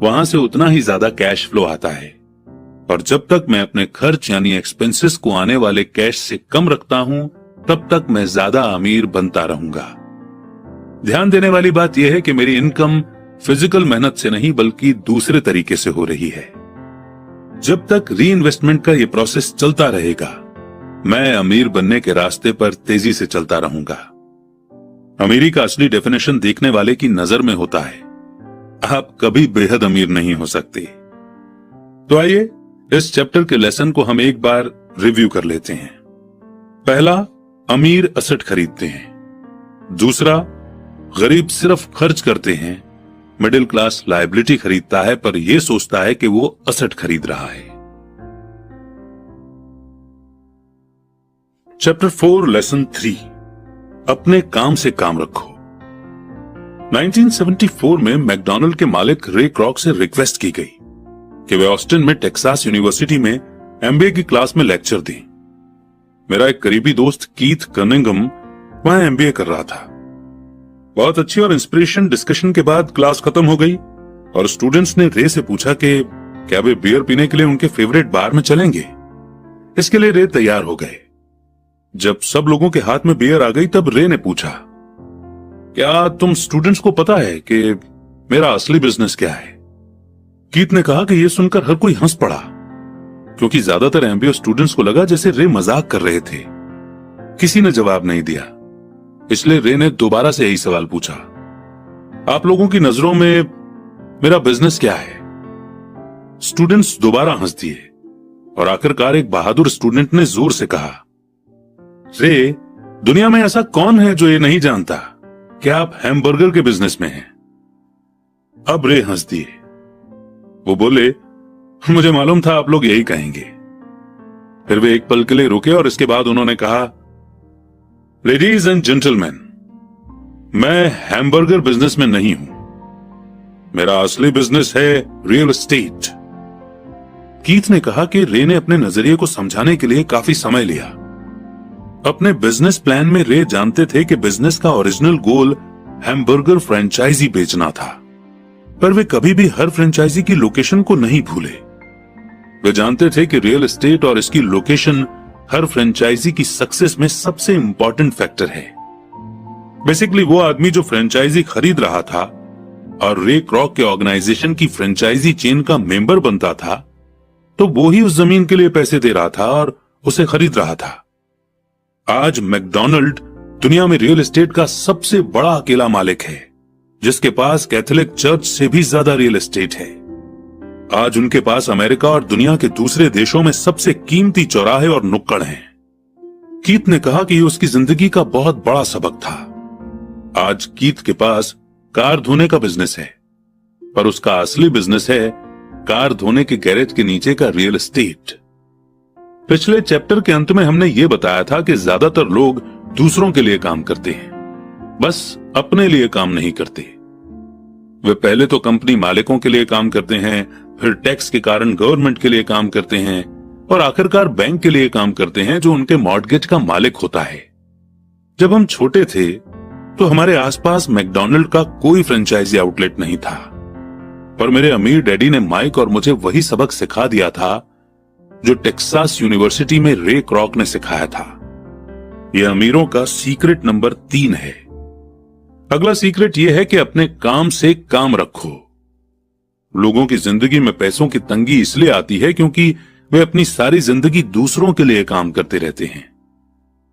वहां से उतना ही ज्यादा कैश फ्लो आता है। और जब तक मैं अपने खर्च यानी एक्सपेंसेस को आने वाले कैश से कम रखता हूं, तब तक मैं ज्यादा अमीर बनता रहूंगा। ध्यान देने वाली बात यह है कि मेरी इनकम फिजिकल मेहनत से नहीं बल्कि दूसरे तरीके से हो रही है। जब तक री इन्वेस्टमेंट का यह प्रोसेस चलता रहेगा, मैं अमीर बनने के रास्ते पर तेजी से चलता रहूंगा। अमीरी का असली डेफिनेशन देखने वाले की नजर में होता है। आप कभी बेहद अमीर नहीं हो सकते। तो आइए इस चैप्टर के लेसन को हम एक बार रिव्यू कर लेते हैं। पहला, अमीर असेट खरीदते हैं। दूसरा, गरीब सिर्फ खर्च करते हैं। मिडिल क्लास लायबिलिटी खरीदता है पर यह सोचता है कि वो असेट खरीद रहा है। चैप्टर 4 लेसन 3, अपने काम से काम रखो। 1974 में मैकडॉनल्ड के मालिक रे क्रोक से रिक्वेस्ट की गई कि वे ऑस्टिन में टेक्सास यूनिवर्सिटी में एमबीए की क्लास में लेक्चर दें। मेरा एक करीबी दोस्त कीथ कनिंघम वहां एमबीए कर रहा था। बहुत अच्छी और इंस्पिरेशन डिस्कशन के बाद क्लास खत्म हो गई और स्टूडेंट्स ने रे से पूछा कि क्या वे बियर पीने के लिए उनके फेवरेट बार में चलेंगे। इसके लिए रे तैयार हो गए। जब सब लोगों के हाथ में बियर आ गई तब रे ने पूछा, क्या तुम स्टूडेंट्स को पता है कि मेरा असली बिजनेस क्या है? कीथ ने कहा कि यह सुनकर हर कोई हंस पड़ा, क्योंकि ज्यादातर एमबीए स्टूडेंट्स को लगा जैसे रे मजाक कर रहे थे। किसी ने जवाब नहीं दिया, इसलिए रे ने दोबारा से यही सवाल पूछा, आप लोगों की नजरों में मेरा बिजनेस क्या है? स्टूडेंट्स दोबारा हंस दिए और आखिरकार एक बहादुर स्टूडेंट ने जोर से कहा, रे, दुनिया में ऐसा कौन है जो ये नहीं जानता कि आप हैमबर्गर के बिजनेस में हैं? अब रे हंस दिए। वो बोले, मुझे मालूम था आप लोग यही कहेंगे। फिर वे एक पल के लिए रुके और इसके बाद उन्होंने कहा, लेडीज एंड जेंटलमैन, मैं हैमबर्गर बिजनेस में नहीं हूं। मेरा असली बिजनेस है रियल एस्टेट। कीथ ने कहा कि रे ने अपने नजरिए को समझाने के लिए काफी समय लिया। अपने बिजनेस प्लान में रे जानते थे कि बिजनेस का ओरिजिनल गोल हैमबर्गर फ्रेंचाइजी बेचना था, पर वे कभी भी हर फ्रेंचाइजी की लोकेशन को नहीं भूले। वे जानते थे कि रियल एस्टेट और इसकी लोकेशन हर फ्रेंचाइजी की सक्सेस में सबसे इंपॉर्टेंट फैक्टर है। बेसिकली वो आदमी जो फ्रेंचाइजी खरीद रहा था और रे क्रोक के ऑर्गेनाइजेशन की फ्रेंचाइजी चेन का मेंबर बनता था, तो वो ही उस जमीन के लिए पैसे दे रहा था और उसे खरीद रहा था। आज मैकडॉनल्ड दुनिया में रियल एस्टेट का सबसे बड़ा अकेला मालिक है, जिसके पास कैथोलिक चर्च से भी ज्यादा रियल एस्टेट है। आज उनके पास अमेरिका और दुनिया के दूसरे देशों में सबसे कीमती चौराहे और नुक्कड़ हैं। कीथ ने कहा कि ये उसकी जिंदगी का बहुत बड़ा सबक था। आज कीथ के पास कार धोने का बिजनेस है, पर उसका असली बिजनेस है कार धोने के गैरेज के नीचे का रियल एस्टेट। पिछले चैप्टर के अंत में हमने ये बताया था कि ज्यादातर लोग दूसरों के लिए काम करते हैं, बस अपने लिए काम नहीं करते। वे पहले तो कंपनी मालिकों के लिए काम करते हैं, फिर टैक्स के कारण गवर्नमेंट के लिए काम करते हैं और आखिरकार बैंक के लिए काम करते हैं जो उनके मॉर्टगेज का मालिक होता है। जब हम छोटे थे तो हमारे आसपास मैकडॉनल्ड का कोई फ्रेंचाइजी आउटलेट नहीं था, पर मेरे अमीर डैडी ने माइक और मुझे वही सबक सिखा दिया था जो टेक्सास यूनिवर्सिटी में रे क्रोक ने सिखाया था। यह अमीरों का सीक्रेट नंबर 3 है। अगला सीक्रेट यह है कि अपने काम से काम रखो। लोगों की जिंदगी में पैसों की तंगी इसलिए आती है क्योंकि वे अपनी सारी जिंदगी दूसरों के लिए काम करते रहते हैं।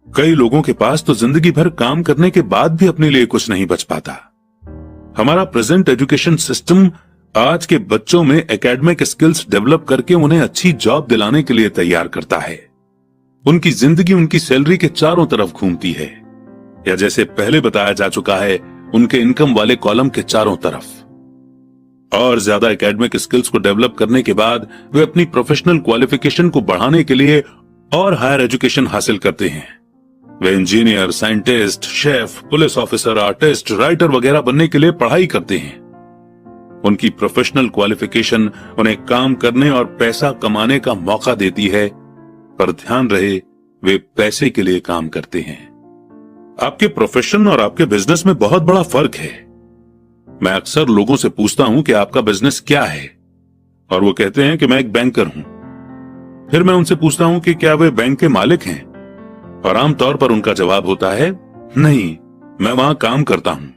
कई लोगों के पास तो जिंदगी भर काम करने के बाद भी अपने लिए कुछ नहीं बच पाता। हमारा प्रेजेंट एजुकेशन सिस्टम आज के बच्चों में एकेडमिक स्किल्स डेवलप करके उन्हें अच्छी जॉब दिलाने के लिए तैयार करता है। उनकी जिंदगी उनकी सैलरी के चारों तरफ घूमती है, या जैसे पहले बताया जा चुका है, उनके इनकम वाले कॉलम के चारों तरफ। और ज्यादा एकेडमिक स्किल्स को डेवलप करने के बाद वे अपनी प्रोफेशनल क्वालिफिकेशन को बढ़ाने के लिए और हायर एजुकेशन हासिल करते हैं। वे engineer, scientist, chef, police officer, artist, writer वगैरह बनने के लिए पढ़ाई करते हैं। उनकी प्रोफेशनल क्वालिफिकेशन उन्हें काम करने और पैसा कमाने का मौका देती है, पर ध्यान रहे वे पैसे के लिए काम करते हैं। आपके प्रोफेशन और आपके बिजनेस में बहुत बड़ा फर्क है। मैं अक्सर लोगों से पूछता हूं कि आपका बिजनेस क्या है, और वो कहते हैं कि मैं एक बैंकर हूं। फिर मैं उनसे पूछता हूं कि क्या वे बैंक के मालिक हैं, और आमतौर पर उनका जवाब होता है नहीं, मैं वहां काम करता हूं।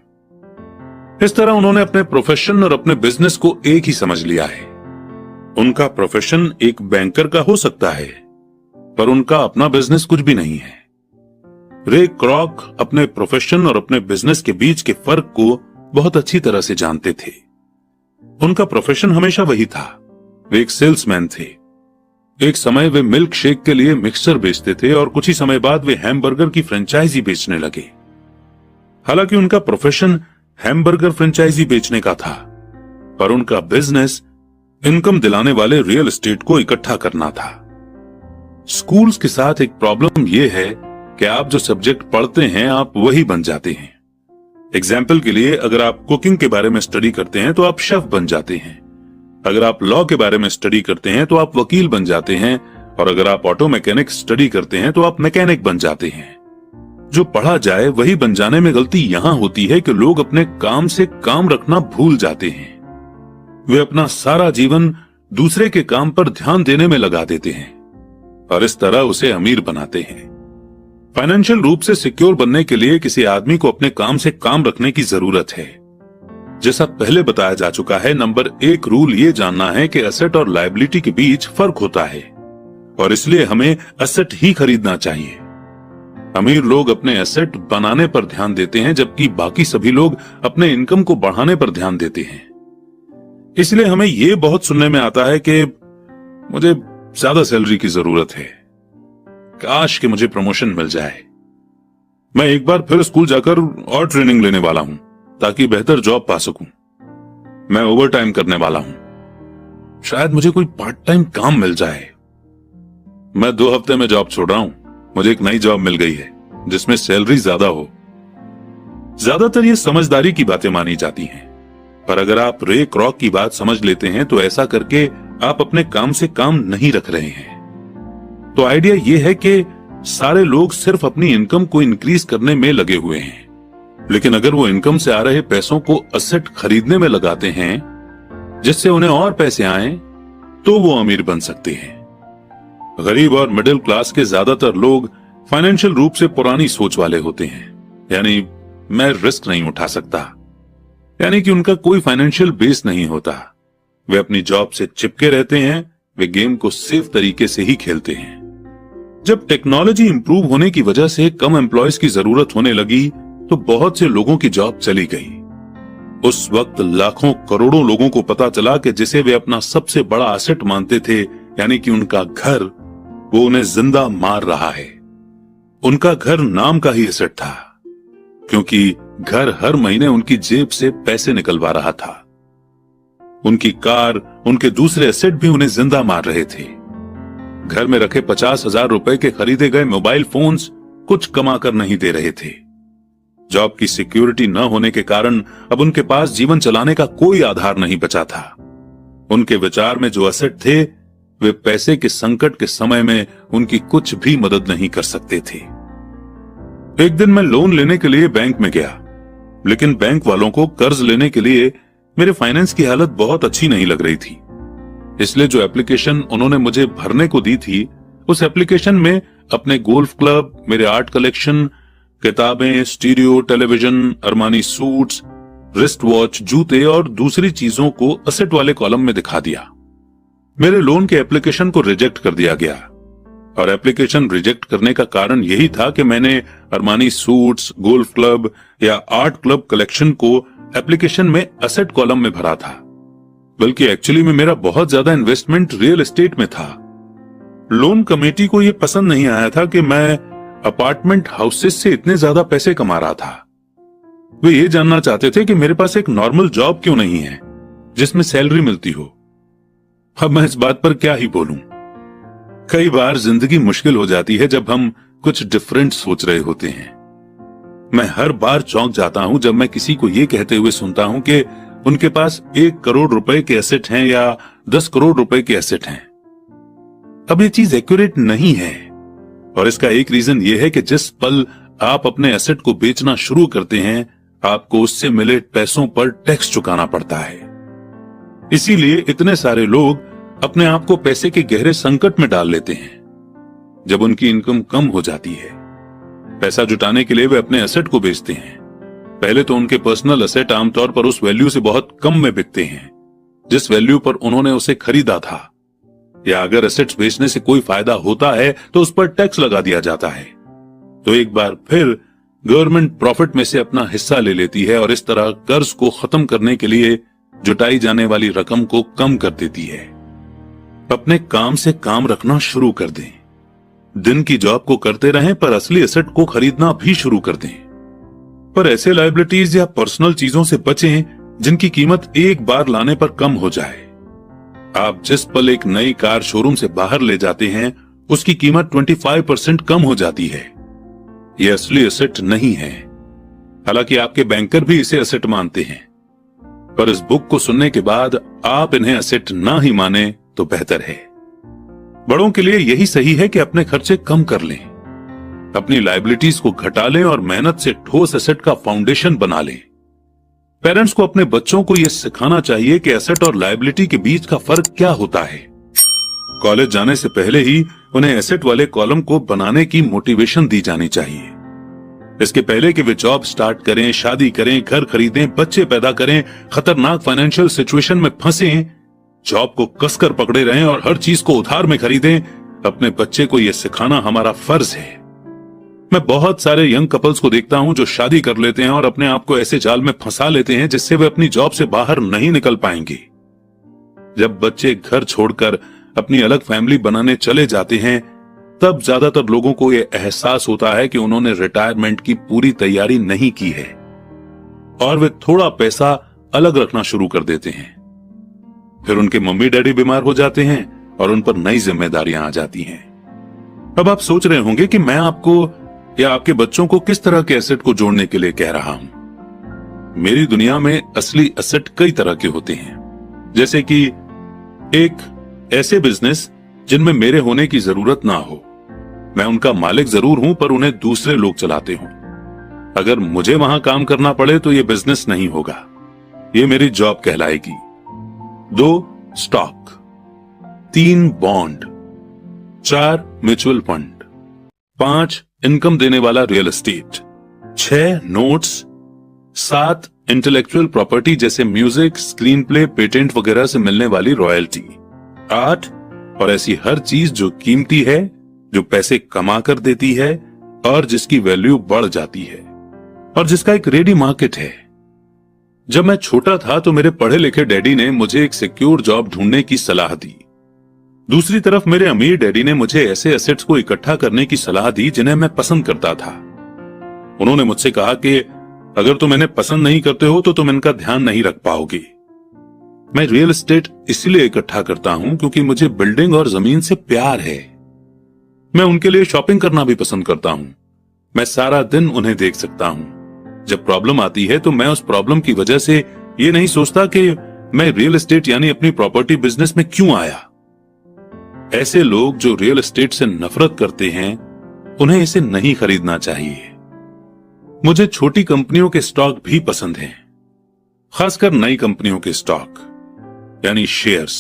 इस तरह उन्होंने अपने प्रोफेशन और अपने बिजनेस को एक ही समझ लिया है। उनका प्रोफेशन एक बैंकर का हो सकता है, पर उनका अपना बिजनेस कुछ भी नहीं है। रे क्रॉक अपने प्रोफेशन और अपने बिजनेस के बीच के फर्क को बहुत अच्छी तरह से जानते थे। उनका प्रोफेशन हमेशा वही था, वे एक सेल्समैन थे। एक समय वे मिल्क शेक के लिए मिक्सचर बेचते थे और कुछ ही समय बाद वे हैमबर्गर की फ्रेंचाइजी बेचने लगे। हालांकि उनका प्रोफेशन हैमबर्गर फ्रेंचाइजी बेचने का था, पर उनका बिजनेस इनकम दिलाने वाले रियल एस्टेट को इकट्ठा करना था। स्कूल्स के साथ एक प्रॉब्लम यह है कि आप जो सब्जेक्ट पढ़ते हैं आप वही बन जाते हैं। एग्जाम्पल के लिए, अगर आप कुकिंग के बारे में स्टडी करते हैं तो आप शेफ बन जाते हैं। अगर आप लॉ के बारे में स्टडी करते हैं तो आप वकील बन जाते हैं, और अगर आप ऑटो मैकेनिक स्टडी करते हैं तो आप मैकेनिक बन जाते हैं। जो पढ़ा जाए वही बन जाने में गलती यहां होती है कि लोग अपने काम से काम रखना भूल जाते हैं। वे अपना सारा जीवन दूसरे के काम पर ध्यान देने में लगा देते हैं और इस तरह उसे अमीर बनाते हैं। फाइनेंशियल रूप से सिक्योर बनने के लिए किसी आदमी को अपने काम से काम रखने की जरूरत है। जैसा पहले बताया जा चुका है, नंबर 1 रूल ये जानना है कि एसेट और लायबिलिटी के बीच फर्क होता है, और इसलिए हमें एसेट ही खरीदना चाहिए। अमीर लोग अपने एसेट बनाने पर ध्यान देते हैं, जबकि बाकी सभी लोग अपने इनकम को बढ़ाने पर ध्यान देते हैं। इसलिए हमें यह बहुत सुनने में आता है कि मुझे ज्यादा सैलरी की जरूरत है, काश कि मुझे प्रमोशन मिल जाए। मैं एक बार फिर स्कूल जाकर और ट्रेनिंग लेने वाला हूं ताकि बेहतर जॉब पा सकूं। मैं ओवर टाइम करने वाला हूं, शायद मुझे कोई पार्ट टाइम काम मिल जाए। मैं 2 हफ्ते में जॉब छोड़ रहा हूं, मुझे एक नई जॉब मिल गई है जिसमें सैलरी ज्यादा हो। ज्यादातर ये समझदारी की बातें मानी जाती हैं, पर अगर आप रे क्रॉक की बात समझ लेते हैं तो ऐसा करके आप अपने काम से काम नहीं रख रहे हैं। तो आइडिया ये है कि सारे लोग सिर्फ अपनी इनकम को इंक्रीज करने में लगे हुए हैं, लेकिन अगर वो इनकम से आ रहे पैसों को एसेट खरीदने में लगाते हैं जिससे उन्हें और पैसे आए, तो वो अमीर बन सकते हैं। गरीब और मिडिल क्लास के ज्यादातर लोग फाइनेंशियल रूप से पुरानी सोच वाले होते हैं, यानी मैं रिस्क नहीं उठा सकता, यानी कि उनका कोई फाइनेंशियल बेस नहीं होता। वे अपनी जॉब से चिपके रहते हैं, वे गेम को सेफ तरीके से ही खेलते हैं। जब टेक्नोलॉजी इंप्रूव होने की वजह से कम एम्प्लॉयज की जरूरत होने लगी तो बहुत से लोगों की जॉब चली गई। उस वक्त लाखों करोड़ों लोगों को पता चला कि जिसे वे अपना सबसे बड़ा एसेट मानते थे, यानी कि उनका घर, वो उन्हें जिंदा मार रहा है। उनका घर नाम का ही एसेट था, क्योंकि घर हर महीने उनकी जेब से पैसे निकलवा रहा था। उनकी कार, उनके दूसरे एसेट भी उन्हें जिंदा मार रहे थे। घर में रखे 50,000 रुपए के खरीदे गए मोबाइल फोन्स कुछ कमा कर नहीं दे रहे थे। जॉब की सिक्योरिटी न होने के कारण अब उनके पास जीवन चलाने का कोई आधार नहीं बचा था। उनके विचार में जो एसेट थे, वे पैसे के संकट के समय में उनकी कुछ भी मदद नहीं कर सकते थे। एक दिन मैं लोन लेने के लिए बैंक में गया, लेकिन बैंक वालों को कर्ज लेने के लिए मेरे फाइनेंस की हालत बहुत अच्छी नहीं लग रही थी। इसलिए जो एप्लीकेशन उन्होंने मुझे भरने को दी थी, उस एप्लीकेशन में अपने गोल्फ क्लब, मेरे आर्ट कलेक्शन, किताबें, stereo, television, Armani suits, wrist watch, जूते और दूसरी चीजों को एसेट वाले कॉलम में दिखा दिया। मेरे लोन के एप्लीकेशन को रिजेक्ट कर दिया गया, और एप्लीकेशन रिजेक्ट करने का कारण यही था कि मैंने अरमानी सूट्स, गोल्फ क्लब या आर्ट क्लब कलेक्शन को एप्लीकेशन में एसेट कॉलम में भरा था, बल्कि एक्चुअली में मेरा बहुत ज्यादा इन्वेस्टमेंट रियल एस्टेट में था। लोन कमेटी को यह पसंद नहीं आया था कि मैं अपार्टमेंट हाउसेस से इतने ज्यादा पैसे कमा रहा था। वे ये जानना चाहते थे कि मेरे पास एक नॉर्मल जॉब क्यों नहीं है जिसमें सैलरी मिलती हो। अब मैं इस बात पर क्या ही बोलूं। कई बार जिंदगी मुश्किल हो जाती है जब हम कुछ डिफरेंट सोच रहे होते हैं। मैं हर बार चौंक जाता हूं जब मैं किसी को यह कहते हुए सुनता हूं कि उनके पास 1 करोड़ रुपए के एसेट हैं या 10 करोड़ रुपए के एसेट हैं। अब ये चीज एक्यूरेट नहीं है, और इसका एक रीजन यह है कि जिस पल आप अपने एसेट को बेचना शुरू करते हैं, आपको उससे मिले पैसों पर टैक्स चुकाना पड़ता है। इसीलिए इतने सारे लोग अपने आप को पैसे के गहरे संकट में डाल लेते हैं। जब उनकी इनकम कम हो जाती है, पैसा जुटाने के लिए वे अपने एसेट को बेचते हैं। पहले तो उनके पर्सनल एसेट आमतौर पर उस वैल्यू से बहुत कम में बिकते हैं जिस वैल्यू पर उन्होंने उसे खरीदा था, या अगर एसेट्स बेचने से कोई फायदा होता है तो उस पर टैक्स लगा दिया जाता है। तो एक बार फिर गवर्नमेंट प्रॉफिट में से अपना हिस्सा ले लेती है और इस तरह कर्ज को खत्म करने के लिए जुटाई जाने वाली रकम को कम कर देती है। अपने काम से काम रखना शुरू कर दें। दिन की जॉब को करते रहें पर असली एसेट को खरीदना भी शुरू कर दें। पर ऐसे लायबिलिटीज या पर्सनल चीजों से बचें जिनकी कीमत एक बार लाने पर कम हो जाए। आप जिस पल एक नई कार शोरूम से बाहर ले जाते हैं उसकी कीमत 25% कम हो जाती है। यह असली एसेट नहीं है। हालांकि आपके बैंकर भी इसे एसेट मानते हैं, पर इस बुक को सुनने के बाद आप इन्हें एसेट ना ही माने तो बेहतर है। बड़ों के लिए यही सही है कि अपने खर्चे कम कर लें, अपनी लायबिलिटीज को घटा लें और मेहनत से ठोस एसेट का फाउंडेशन बना लें। पेरेंट्स को अपने बच्चों को यह सिखाना चाहिए कि एसेट और लायबिलिटी के बीच का फर्क क्या होता है। कॉलेज जाने से पहले ही उन्हें एसेट वाले कॉलम को बनाने की मोटिवेशन दी जानी चाहिए। इसके पहले कि वे जॉब स्टार्ट करें, शादी करें, घर खरीदें, बच्चे पैदा करें, खतरनाक फाइनेंशियल सिचुएशन में फंसें, जॉब को कसकर पकड़े रहें और हर चीज को उधार में खरीदें, अपने बच्चे को यह सिखाना हमारा फर्ज है। मैं बहुत सारे यंग कपल्स को देखता हूं जो शादी कर लेते हैं और अपने आप को ऐसे जाल में फंसा लेते हैं जिससे वे अपनी जॉब से बाहर नहीं निकल पाएंगे। जब बच्चे घर छोड़कर अपनी अलग फैमिली बनाने चले जाते हैं तब ज्यादातर लोगों को यह एहसास होता है कि उन्होंने रिटायरमेंट की पूरी तैयारी नहीं की है और वे थोड़ा पैसा अलग रखना शुरू कर देते हैं। फिर उनके मम्मी डैडी बीमार हो जाते हैं और उन पर नई जिम्मेदारियां आ जाती हैं। अब आप सोच रहे होंगे कि मैं आपको या आपके बच्चों को किस तरह के एसेट को जोड़ने के लिए कह रहा हूं। मेरी दुनिया में असली एसेट कई तरह के होते हैं, जैसे कि एक ऐसे बिजनेस जिनमें मेरे होने की जरूरत ना हो। मैं उनका मालिक जरूर हूं पर उन्हें दूसरे लोग चलाते हों। अगर मुझे वहां काम करना पड़े तो यह बिजनेस नहीं होगा, यह मेरी जॉब कहलाएगी। 2 stock, 3 bond, 4 mutual fund, 5 income देने वाला real estate, 6 notes, 7 intellectual property जैसे म्यूजिक, स्क्रीन प्ले, पेटेंट वगैरह से मिलने वाली रॉयल्टी, 8 और ऐसी हर चीज जो कीमती है, जो पैसे कमा कर देती है और जिसकी वैल्यू बढ़ जाती है और जिसका एक रेडी मार्केट है। जब मैं छोटा था तो मेरे पढ़े लिखे डैडी ने मुझे एक सिक्योर जॉब ढूंढने की सलाह दी। दूसरी तरफ मेरे अमीर डैडी ने मुझे ऐसे एसेट्स को इकट्ठा करने की सलाह दी जिन्हें मैं पसंद करता था। उन्होंने मुझसे कहा कि अगर तुम इन्हें पसंद नहीं करते हो तो तुम इनका ध्यान नहीं रख पाओगे। मैं रियल एस्टेट इसलिए इकट्ठा करता हूं क्योंकि मुझे बिल्डिंग और जमीन से प्यार है। मैं उनके लिए शॉपिंग करना भी पसंद करता हूं। मैं सारा दिन उन्हें देख सकता हूं। जब प्रॉब्लम आती है तो मैं उस प्रॉब्लम की वजह से ये नहीं सोचता कि मैं रियल एस्टेट यानी अपनी प्रॉपर्टी बिजनेस में क्यों आया। ऐसे लोग जो रियल एस्टेट से नफरत करते हैं उन्हें इसे नहीं खरीदना चाहिए। मुझे छोटी कंपनियों के स्टॉक भी पसंद हैं, खासकर नई कंपनियों के स्टॉक यानी शेयर्स।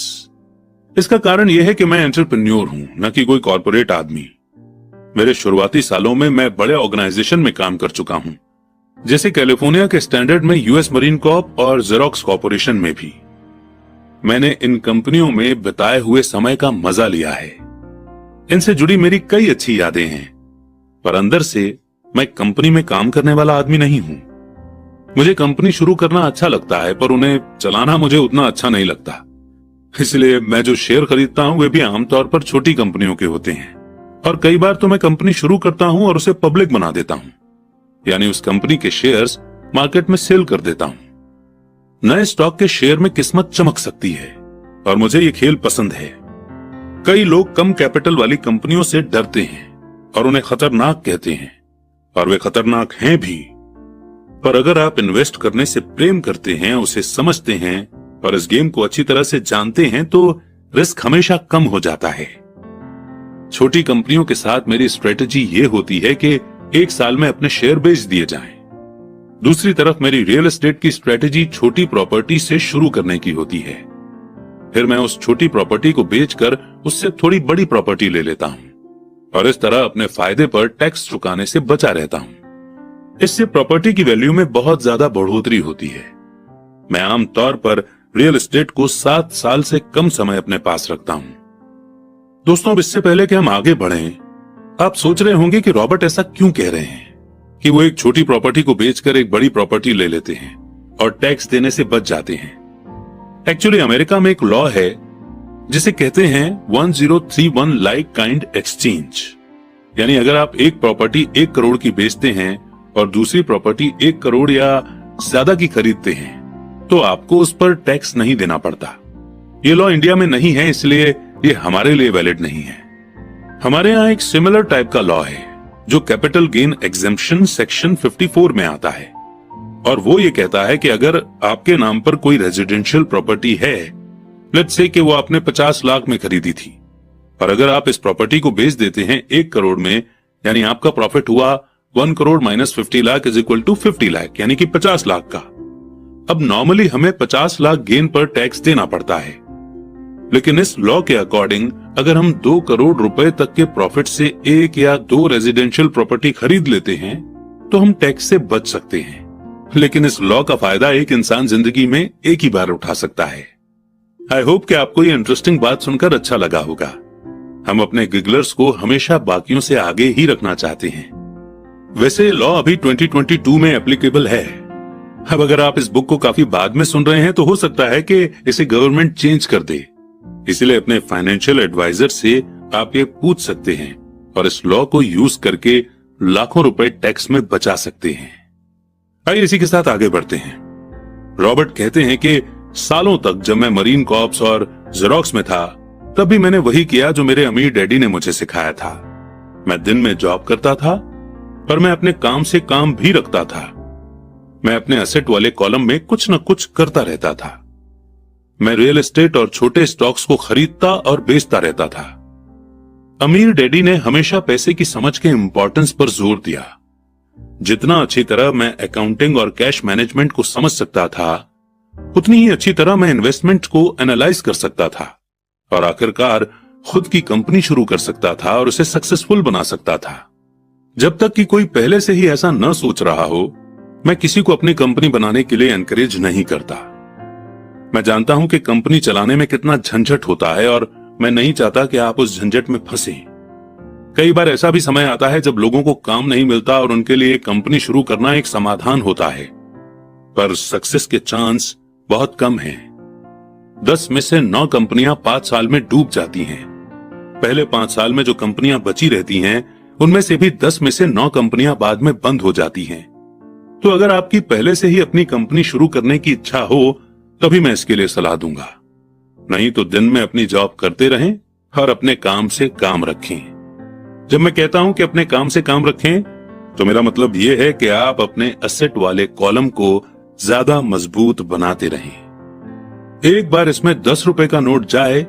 इसका कारण यह है कि मैं एंटरप्रेन्योर हूं, न कि कोई कॉर्पोरेट आदमी। मेरे शुरुआती सालों में मैं बड़े ऑर्गेनाइजेशन में काम कर चुका हूं, जैसे कैलिफोर्निया के स्टैंडर्ड में यूएस मरीन कॉर्प और जेरोक्स कॉर्पोरेशन में भी। मैंने इन कंपनियों में बिताए हुए समय का मजा लिया है। इनसे जुड़ी मेरी कई अच्छी यादें हैं, पर अंदर से मैं कंपनी में काम करने वाला आदमी नहीं हूं। मुझे कंपनी शुरू करना अच्छा लगता है पर उन्हें चलाना मुझे उतना अच्छा नहीं लगता। इसलिए मैं जो शेयर खरीदता हूं वे भी आमतौर पर छोटी कंपनियों के होते हैं और कई बार तो मैं कंपनी शुरू करता हूं और उसे पब्लिक बना देता हूं, यानी उस कंपनी के शेयर्स मार्केट में सेल कर देता हूं। नए स्टॉक के शेयर में किस्मत चमक सकती है और मुझे ये खेल पसंद है। कई लोग कम कैपिटल वाली कंपनियों से डरते हैं और उन्हें खतरनाक कहते हैं, और वे खतरनाक हैं भी। पर अगर आप इन्वेस्ट करने से प्रेम करते हैं, उसे समझते हैं और इस गेम को अच्छी तरह से जानते हैं तो रिस्क हमेशा कम हो जाता है। छोटी कंपनियों के साथ मेरी स्ट्रेटजी ये होती है कि एक साल में अपने शेयर बेच दिए जाएं। दूसरी तरफ मेरी रियल एस्टेट की स्ट्रेटेजी छोटी प्रॉपर्टी से शुरू करने की होती है। फिर मैं उस छोटी प्रॉपर्टी को बेचकर उससे थोड़ी बड़ी प्रॉपर्टी ले लेता हूं और इस तरह अपने फायदे पर टैक्स चुकाने से बचा रहता हूं। इससे प्रॉपर्टी की वैल्यू में बहुत ज्यादा बढ़ोतरी होती है। मैं आमतौर पर रियल एस्टेट को 7 साल से कम समय अपने पास रखता हूं। दोस्तों, अब इससे पहले कि हम आगे बढ़ें, आप सोच रहे होंगे कि रॉबर्ट ऐसा क्यों कह रहे हैं कि वो एक छोटी प्रॉपर्टी को बेचकर एक बड़ी प्रॉपर्टी ले लेते हैं और टैक्स देने से बच जाते हैं। एक्चुअली अमेरिका में एक लॉ है जिसे कहते हैं 1031 लाइक काइंड एक्सचेंज। यानी अगर आप एक प्रॉपर्टी 1 करोड़ की बेचते हैं और दूसरी प्रॉपर्टी 1 करोड़ या ज्यादा की खरीदते हैं तो आपको उस पर टैक्स नहीं देना पड़ता। ये लॉ इंडिया में नहीं है, इसलिए ये हमारे लिए वैलिड नहीं है। हमारे यहाँ एक सिमिलर टाइप का लॉ है जो कैपिटल गेन एग्जेम्पशन सेक्शन 54 में आता है और वो ये कहता है कि अगर आपके नाम पर कोई रेजिडेंशियल प्रॉपर्टी है, लेट्स से कि वो आपने 50 लाख में खरीदी थी और अगर आप इस प्रॉपर्टी को बेच देते हैं 1 करोड़ में, यानी आपका प्रॉफिट हुआ 1 crore minus 50 lakh is equal to 50 lakh, यानी कि 50 लाख का। अब नॉर्मली हमें 50 लाख गेन पर टैक्स देना पड़ता है, लेकिन इस लॉ के अकॉर्डिंग अगर हम 2 करोड़ रुपए तक के प्रॉफिट से 1 या 2 रेजिडेंशियल प्रॉपर्टी खरीद लेते हैं तो हम टैक्स से बच सकते हैं। लेकिन इस लॉ का फायदा एक इंसान जिंदगी में एक ही बार उठा सकता है। आई होप कि आपको ये इंटरेस्टिंग बात सुनकर अच्छा लगा होगा। हम अपने गिगलर्स को हमेशा बाकियों से आगे ही रखना चाहते हैं। वैसे लॉ अभी 2022 में एप्लीकेबल है। अब अगर आप इस बुक को काफी बाद में सुन रहे हैं तो हो सकता है कि इसे गवर्नमेंट चेंज कर दे, इसलिए अपने फाइनेंशियल एडवाइजर से आप ये पूछ सकते हैं और इस लॉ को यूज करके लाखों रुपए टैक्स में बचा सकते हैं। आइए इसी के साथ आगे बढ़ते हैं। रॉबर्ट कहते हैं कि सालों तक जब मैं मरीन कॉर्प्स और जेरोक्स में था तब भी मैंने वही किया जो मेरे अमीर डैडी ने मुझे सिखाया था। मैं दिन में जॉब करता था पर मैं अपने काम से काम भी रखता था। मैं अपने एसेट वाले कॉलम में कुछ न कुछ करता रहता था। मैं रियल एस्टेट और छोटे स्टॉक्स को खरीदता और बेचता रहता था। अमीर डैडी ने हमेशा पैसे की समझ के इंपॉर्टेंस पर जोर दिया। जितना अच्छी तरह मैं अकाउंटिंग और कैश मैनेजमेंट को समझ सकता था, उतनी ही अच्छी तरह मैं इन्वेस्टमेंट को एनालाइज कर सकता था और आखिरकार खुद की कंपनी शुरू कर सकता था और उसे सक्सेसफुल बना सकता था। जब तक कि कोई पहले से ही ऐसा न सोच रहा हो, मैं किसी को अपनी कंपनी बनाने के लिए एनकरेज नहीं करता। मैं जानता हूं कि कंपनी चलाने में कितना झंझट होता है और मैं नहीं चाहता कि आप उस झंझट में फंसें। कई बार ऐसा भी समय आता है जब लोगों को काम नहीं मिलता और उनके लिए कंपनी शुरू करना एक समाधान होता है, पर सक्सेस के चांस बहुत कम हैं। 10 में से 9 कंपनियां 5 साल में डूब जाती हैं। पहले 5 साल में जो कंपनियां बची रहती हैं, उनमें से भी 10 में से 9 कंपनियां बाद में बंद हो जाती हैं। तो अगर आपकी पहले से ही अपनी कंपनी शुरू करने की इच्छा हो तभी मैं इसके लिए सलाह दूंगा, नहीं तो दिन में अपनी जॉब करते रहें और अपने काम से काम रखें। जब मैं कहता हूं कि अपने काम से काम रखें तो मेरा मतलब यह है कि आप अपने एसेट वाले कॉलम को ज्यादा मजबूत बनाते रहें। एक बार इसमें 10 रुपए का नोट जाए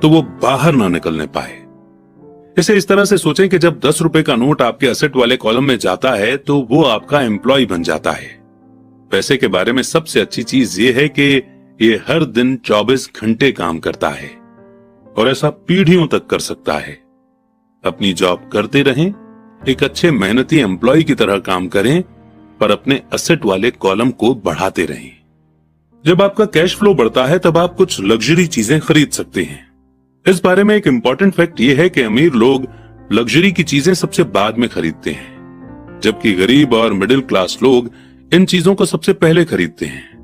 तो वो बाहर ना निकलने पाए। इसे इस तरह से सोचें कि जब 10 रुपए का नोट आपके एसेट वाले कॉलम में जाता है तो वो आपका एम्प्लॉय बन जाता है। पैसे के बारे में सबसे अच्छी चीज ये है कि ये हर दिन 24 घंटे काम करता है और ऐसा पीढ़ियों तक कर सकता है। अपनी जॉब करते रहें, एक अच्छे मेहनती एम्प्लॉय की तरह काम करें, पर अपने एसेट वाले कॉलम को बढ़ाते रहें। जब आपका कैश फ्लो बढ़ता है तब आप कुछ लग्जरी चीजें खरीद सकते हैं। इस बारे में एक इंपॉर्टेंट फैक्ट यह है कि अमीर लोग लग्जरी की चीजें सबसे बाद में खरीदते हैं, जबकि गरीब और मिडिल क्लास लोग इन चीजों को सबसे पहले खरीदते हैं।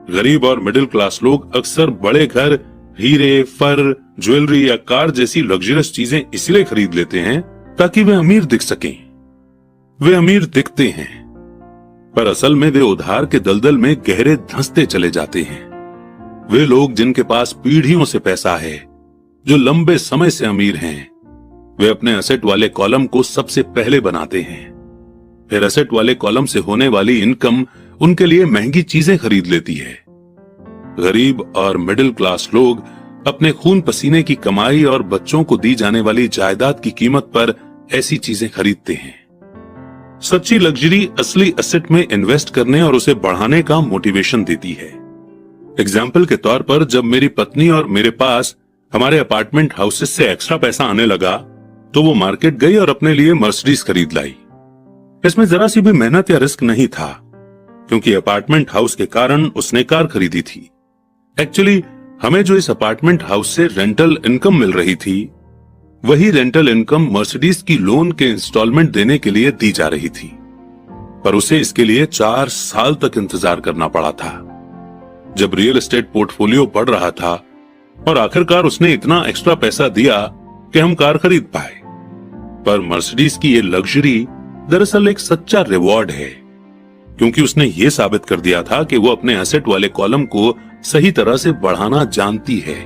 गरीब और मिडिल क्लास लोग अक्सर बड़े घर, हीरे, फर, ज्वेलरी या कार जैसी लग्जरियस चीजें इसलिए खरीद लेते हैं ताकि वे अमीर दिख सकें। वे अमीर दिखते हैं, पर असल में वे उधार के दलदल में गहरे धंसते चले जाते हैं। वे लोग जिनके पास पीढ़ियों से पैसा है, जो लंबे समय से अमीर हैं, वे अपने एसेट वाले कॉलम को सबसे पहले बनाते हैं। फिर एसेट वाले कॉलम से होने वाली इनकम उनके लिए महंगी चीजें खरीद लेती है। गरीब और मिडिल क्लास लोग अपने खून पसीने की कमाई और बच्चों को दी जाने वाली जायदाद की कीमत पर ऐसी चीजें खरीदते हैं। सच्ची लग्जरी असली एसेट में इन्वेस्ट करने और उसे बढ़ाने का मोटिवेशन देती है। एग्जाम्पल के तौर पर जब मेरी पत्नी और मेरे पास हमारे अपार्टमेंट हाउसेस से एक्स्ट्रा पैसा आने लगा तो वो मार्केट गई और अपने लिए मर्सिडीज खरीद लाई। इसमें जरा सी भी मेहनत या रिस्क नहीं था, क्योंकि अपार्टमेंट हाउस के कारण उसने कार खरीदी थी। एक्चुअली हमें जो इस अपार्टमेंट हाउस से रेंटल इनकम मिल रही थी, वही रेंटल इनकम मर्सिडीज की लोन के इंस्टॉलमेंट देने के लिए दी जा रही थी, पर उसे इसके लिए 4 साल तक इंतजार करना पड़ा था। जब रियल एस्टेट पोर्टफोलियो बढ़ रहा था और आखिरकार उसने इतना एक्स्ट्रा पैसा दिया कि हम कार खरीद पाए। पर मर्सिडीज की ये लग्जरी दरअसल एक सच्चा रिवॉर्ड है, क्योंकि उसने ये साबित कर दिया था कि वो अपने एसेट वाले कॉलम को सही तरह से बढ़ाना जानती है।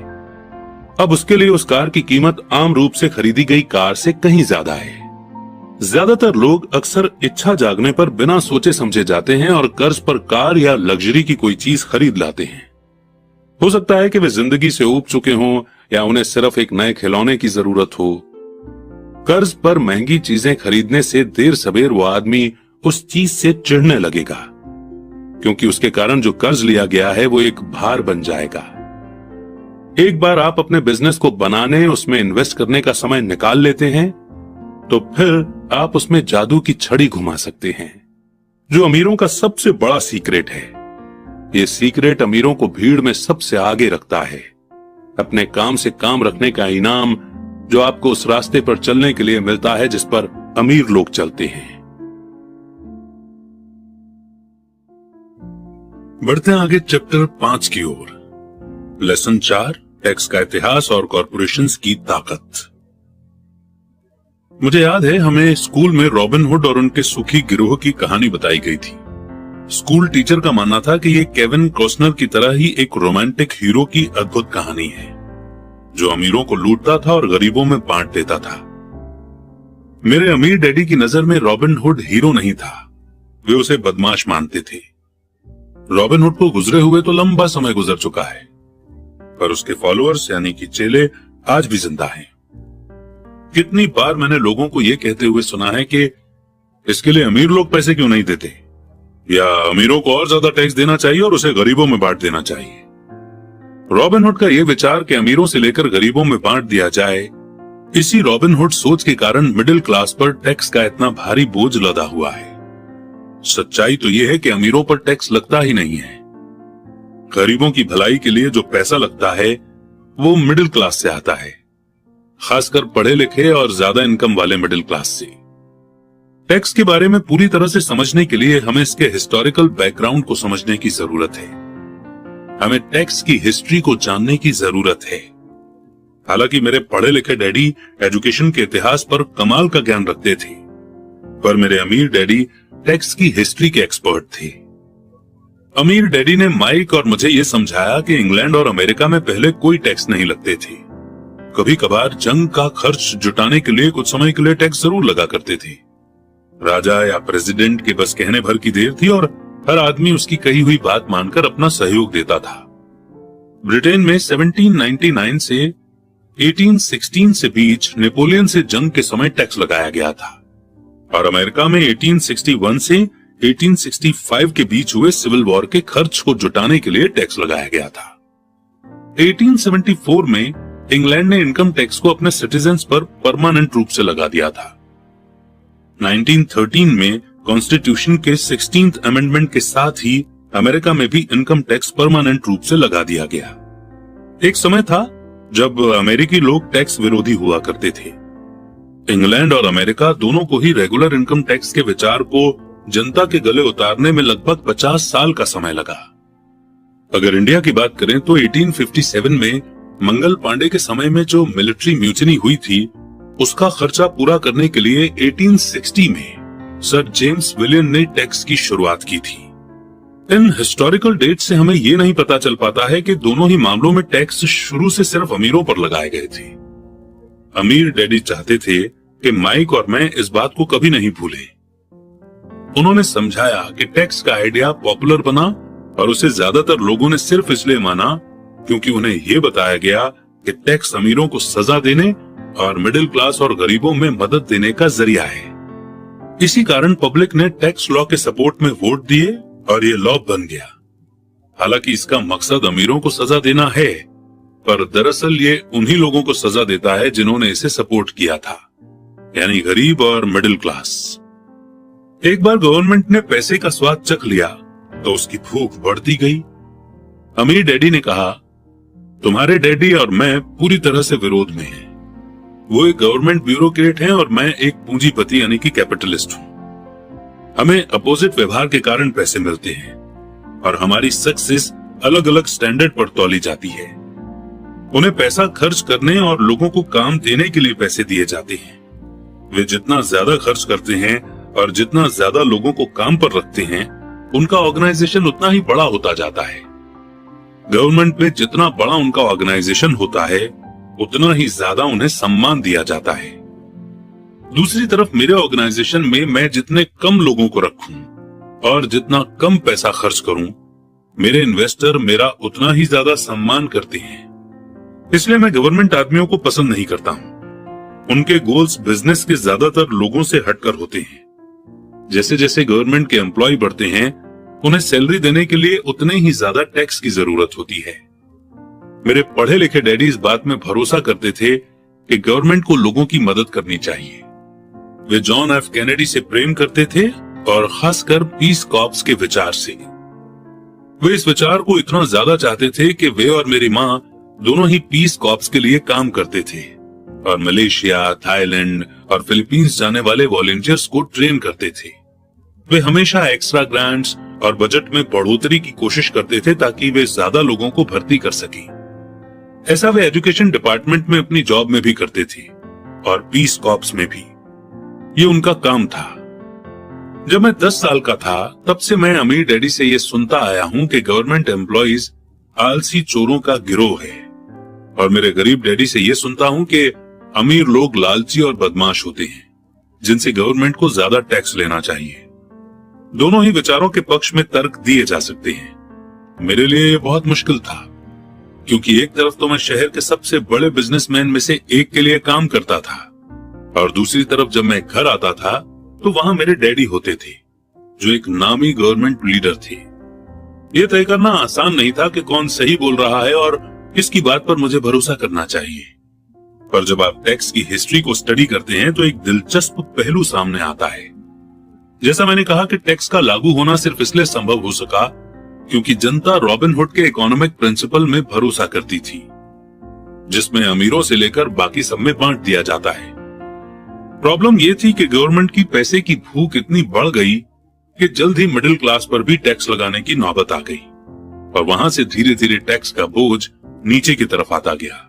अब उसके लिए उस कार की कीमत आम रूप से खरीदी गई कार से कहीं ज्यादा है। ज्यादातर लोग अक्सर इच्छा जागने पर बिना सोचे समझे जाते हैं और कर्ज पर कार या लग्जरी की कोई चीज खरीद लाते हैं। हो सकता है कि वे जिंदगी से ऊब चुके हों या उन्हें सिर्फ एक नए खिलौने की जरूरत हो। कर्ज पर महंगी चीजें खरीदने से देर सबेर वो आदमी उस चीज से चिढ़ने लगेगा, क्योंकि उसके कारण जो कर्ज लिया गया है वो एक भार बन जाएगा। एक बार आप अपने बिजनेस को बनाने, उसमें इन्वेस्ट करने का समय निकाल लेते हैं, तो फिर आप उसमें जादू की छड़ी घुमा सकते हैं, जो अमीरों का सबसे बड़ा सीक्रेट है। ये सीक्रेट अमीरों को भीड़ में सबसे आगे रखता है। अपने काम से काम रखने का इनाम जो आपको उस रास्ते पर चलने के लिए मिलता है जिस पर अमीर लोग चलते हैं। बढ़ते हैं आगे चैप्टर 5 की ओर। लेसन 4, टैक्स का इतिहास और कॉरपोरेशंस की ताकत। मुझे याद है हमें स्कूल में रॉबिन हुड और उनके सुखी गिरोह की कहानी बताई गई थी। स्कूल टीचर का मानना था कि ये केविन कॉस्नर की तरह ही एक रोमांटिक हीरो की अद्भुत कहानी है, जो अमीरों को लूटता था और गरीबों में बांट देता था। मेरे अमीर डैडी की नजर में रॉबिन हुड हीरो नहीं था, वे उसे बदमाश मानते थे। रॉबिन हुड को गुजरे हुए तो लंबा समय गुजर चुका है, पर उसके फॉलोअर्स यानी कि चेले आज भी जिंदा हैं। कितनी बार मैंने लोगों को यह कहते हुए सुना है कि इसके लिए अमीर लोग पैसे क्यों नहीं देते, या अमीरों को और ज्यादा टैक्स देना चाहिए और उसे गरीबों में बांट देना चाहिए। रॉबिन हुड का यह विचार कि अमीरों से लेकर गरीबों में बांट दिया जाए, इसी रॉबिन हुड सोच के कारण मिडिल क्लास पर टैक्स का इतना भारी बोझ लदा हुआ है। सच्चाई तो यह है कि अमीरों पर टैक्स लगता ही नहीं है। गरीबों की भलाई के लिए जो पैसा लगता है वो मिडिल क्लास से आता है, खासकर पढ़े लिखे और ज्यादा इनकम वाले मिडिल क्लास से। टैक्स के बारे में पूरी तरह से समझने के लिए हमें इसके हिस्टोरिकल बैकग्राउंड को समझने की जरूरत है। हमें टैक्स की हिस्ट्री को जानने की जरूरत है। हालांकि मेरे पढ़े लिखे डैडी एजुकेशन के इतिहास पर कमाल का ज्ञान रखते थे, पर मेरे अमीर डैडी टैक्स की हिस्ट्री के एक्सपर्ट थे। अमीर डैडी ने माइक और मुझे यह समझाया कि इंग्लैंड और अमेरिका में पहले कोई टैक्स नहीं लगते थे। कभी कभार जंग का खर्च जुटाने के लिए कुछ समय के लिए टैक्स जरूर लगा करते थे। राजा या प्रेसिडेंट के बस कहने भर की देर थी और हर आदमी उसकी कही हुई बात मानकर अपना सहयोग देता था। ब्रिटेन में 1799 से 1816 से बीच नेपोलियन से जंग के समय टैक्स लगाया गया था, और अमेरिका में 1861 से 1865 के बीच हुए सिविल वॉर के खर्च को जुटाने के लिए टैक्स लगाया गया था। 1874 में इंग्लैंड ने इनकम टैक्स को अपने सिटीजन्स पर परमानेंट रूप से लगा दिया था। 1913 में कॉन्स्टिट्यूशन के 16th अमेंडमेंट के साथ ही अमेरिका में भी इनकम टैक्स परमानेंट रूप से लगा दिया गया। एक समय था जब अमेरिकी लोग टैक्स विरोधी हुआ करते थे। इंग्लैंड और अमेरिका दोनों को ही रेगुलर इनकम टैक्स के विचार को जनता के गले उतारने में लगभग 50 साल का समय लगा। अगर इंडिया की बात करें तो 1857 में मंगल पांडे के समय में जो मिलिट्री म्यूटिनी हुई थी, उसका खर्चा पूरा करने के लिए 1860 में सर जेम्स विलियम ने टैक्स की शुरुआत की थी। इन हिस्टोरिकल डेट से हमें यह नहीं पता चल पाता है कि दोनों ही मामलों में टैक्स शुरू से सिर्फ अमीरों पर लगाए गए थे। अमीर डैडी चाहते थे कि माइक और मैं इस बात को कभी नहीं भूलें। उन्होंने समझाया कि टैक्स का आइडिया पॉपुलर बना और उसे ज्यादातर लोगों ने सिर्फ इसलिए माना क्योंकि उन्हें यह बताया गया कि टैक्स अमीरों को सजा देने और मिडिल क्लास और गरीबों में मदद देने का जरिया है। इसी कारण पब्लिक ने टैक्स लॉ के सपोर्ट में वोट दिए और ये लॉ बन गया। हालांकि इसका मकसद अमीरों को सजा देना है, पर दरअसल ये उन्हीं लोगों को सजा देता है जिन्होंने इसे सपोर्ट किया था, यानी गरीब और मिडिल क्लास। एक बार गवर्नमेंट ने पैसे का स्वाद चख लिया तो उसकी भूख बढ़ती गई। अमीर डैडी ने कहा, तुम्हारे डैडी और मैं पूरी तरह से विरोध में हैं। वो एक गवर्नमेंट ब्यूरोक्रेट हैं और मैं एक पूंजीपति यानी कि कैपिटलिस्ट हूं। हमें अपोजिट व्यवहार के कारण पैसे मिलते हैं और हमारी सक्सेस अलग अलग स्टैंडर्ड पर तौली जाती है। उन्हें पैसा खर्च करने और लोगों को काम देने के लिए पैसे दिए जाते हैं। वे जितना ज्यादा खर्च करते हैं और जितना ज्यादा लोगों को काम पर रखते हैं, उनका ऑर्गेनाइजेशन उतना ही बड़ा होता जाता है। गवर्नमेंट में जितना बड़ा उनका ऑर्गेनाइजेशन होता है, उतना ही ज्यादा उन्हें सम्मान दिया जाता है। दूसरी तरफ मेरे ऑर्गेनाइजेशन में मैं जितने कम लोगों को रखूं और जितना कम पैसा खर्च करूं, मेरे इन्वेस्टर मेरा उतना ही ज्यादा सम्मान करते हैं। इसलिए मैं गवर्नमेंट आदमियों को पसंद नहीं करता हूं। उनके गोल्स बिजनेस के ज्यादातर लोगों से हटकर होते हैं। जैसे जैसे गवर्नमेंट के एम्प्लॉय बढ़ते हैं, उन्हें सैलरी देने के लिए उतने ही ज्यादा टैक्स की जरूरत होती है। मेरे पढ़े लिखे डैडी इस बात में भरोसा करते थे कि गवर्नमेंट को लोगों की मदद करनी चाहिए। वे जॉन एफ कैनेडी से प्रेम करते थे और खासकर पीस कॉर्प्स के विचार से। वे इस विचार को इतना ज्यादा चाहते थे कि वे और मेरी माँ दोनों ही पीस कॉर्प्स के लिए काम करते थे और मलेशिया, थाईलैंड और फिलीपींस जाने वाले वॉलंटियर्स को ट्रेन करते थे। वे हमेशा एक्स्ट्रा ग्रांट्स और बजट में बढ़ोतरी की कोशिश करते थे ताकि वे ज्यादा लोगों को भर्ती कर सकें। ऐसा वे एजुकेशन डिपार्टमेंट में अपनी जॉब में भी करते थे और पीस कॉर्प्स में भी। ये उनका काम था। जब मैं 10 साल का था, तब से मैं अमीर डैडी से ये सुनता आया हूं कि गवर्नमेंट एम्प्लॉइज आलसी चोरों का गिरोह है, और मेरे गरीब डैडी से ये सुनता हूं कि अमीर लोग लालची और बदमाश होते हैं जिनसे गवर्नमेंट को ज्यादा टैक्स लेना चाहिए। दोनों ही विचारों के पक्ष में तर्क दिए जा सकते हैं। मेरे लिए ये बहुत मुश्किल था, क्योंकि एक तरफ तो मैं शहर के सबसे बड़े बिजनेसमैन में से एक के लिए काम करता था और दूसरी तरफ जब मैं घर आता था तो वहां मेरे डैडी होते थे जो एक नामी गवर्नमेंट लीडर थे। यह तय करना आसान नहीं था कि कौन सही बोल रहा है और किसकी बात पर मुझे भरोसा करना चाहिए। पर जब आप टैक्स की हिस्ट्री को स्टडी करते हैं तो एक दिलचस्प पहलू सामने आता है। जैसा मैंने कहा कि टैक्स का लागू होना सिर्फ इसलिए संभव हो सका क्योंकि जनता रॉबिनहुड के इकोनॉमिक प्रिंसिपल में भरोसा करती थी, जिसमें अमीरों से लेकर बाकी सब में बांट दिया जाता है। प्रॉब्लम यह थी कि गवर्नमेंट की पैसे की भूख इतनी बढ़ गई कि जल्द ही मिडिल क्लास पर भी टैक्स लगाने की नौबत आ गई और वहां से धीरे धीरे टैक्स का बोझ नीचे की तरफ आता गया।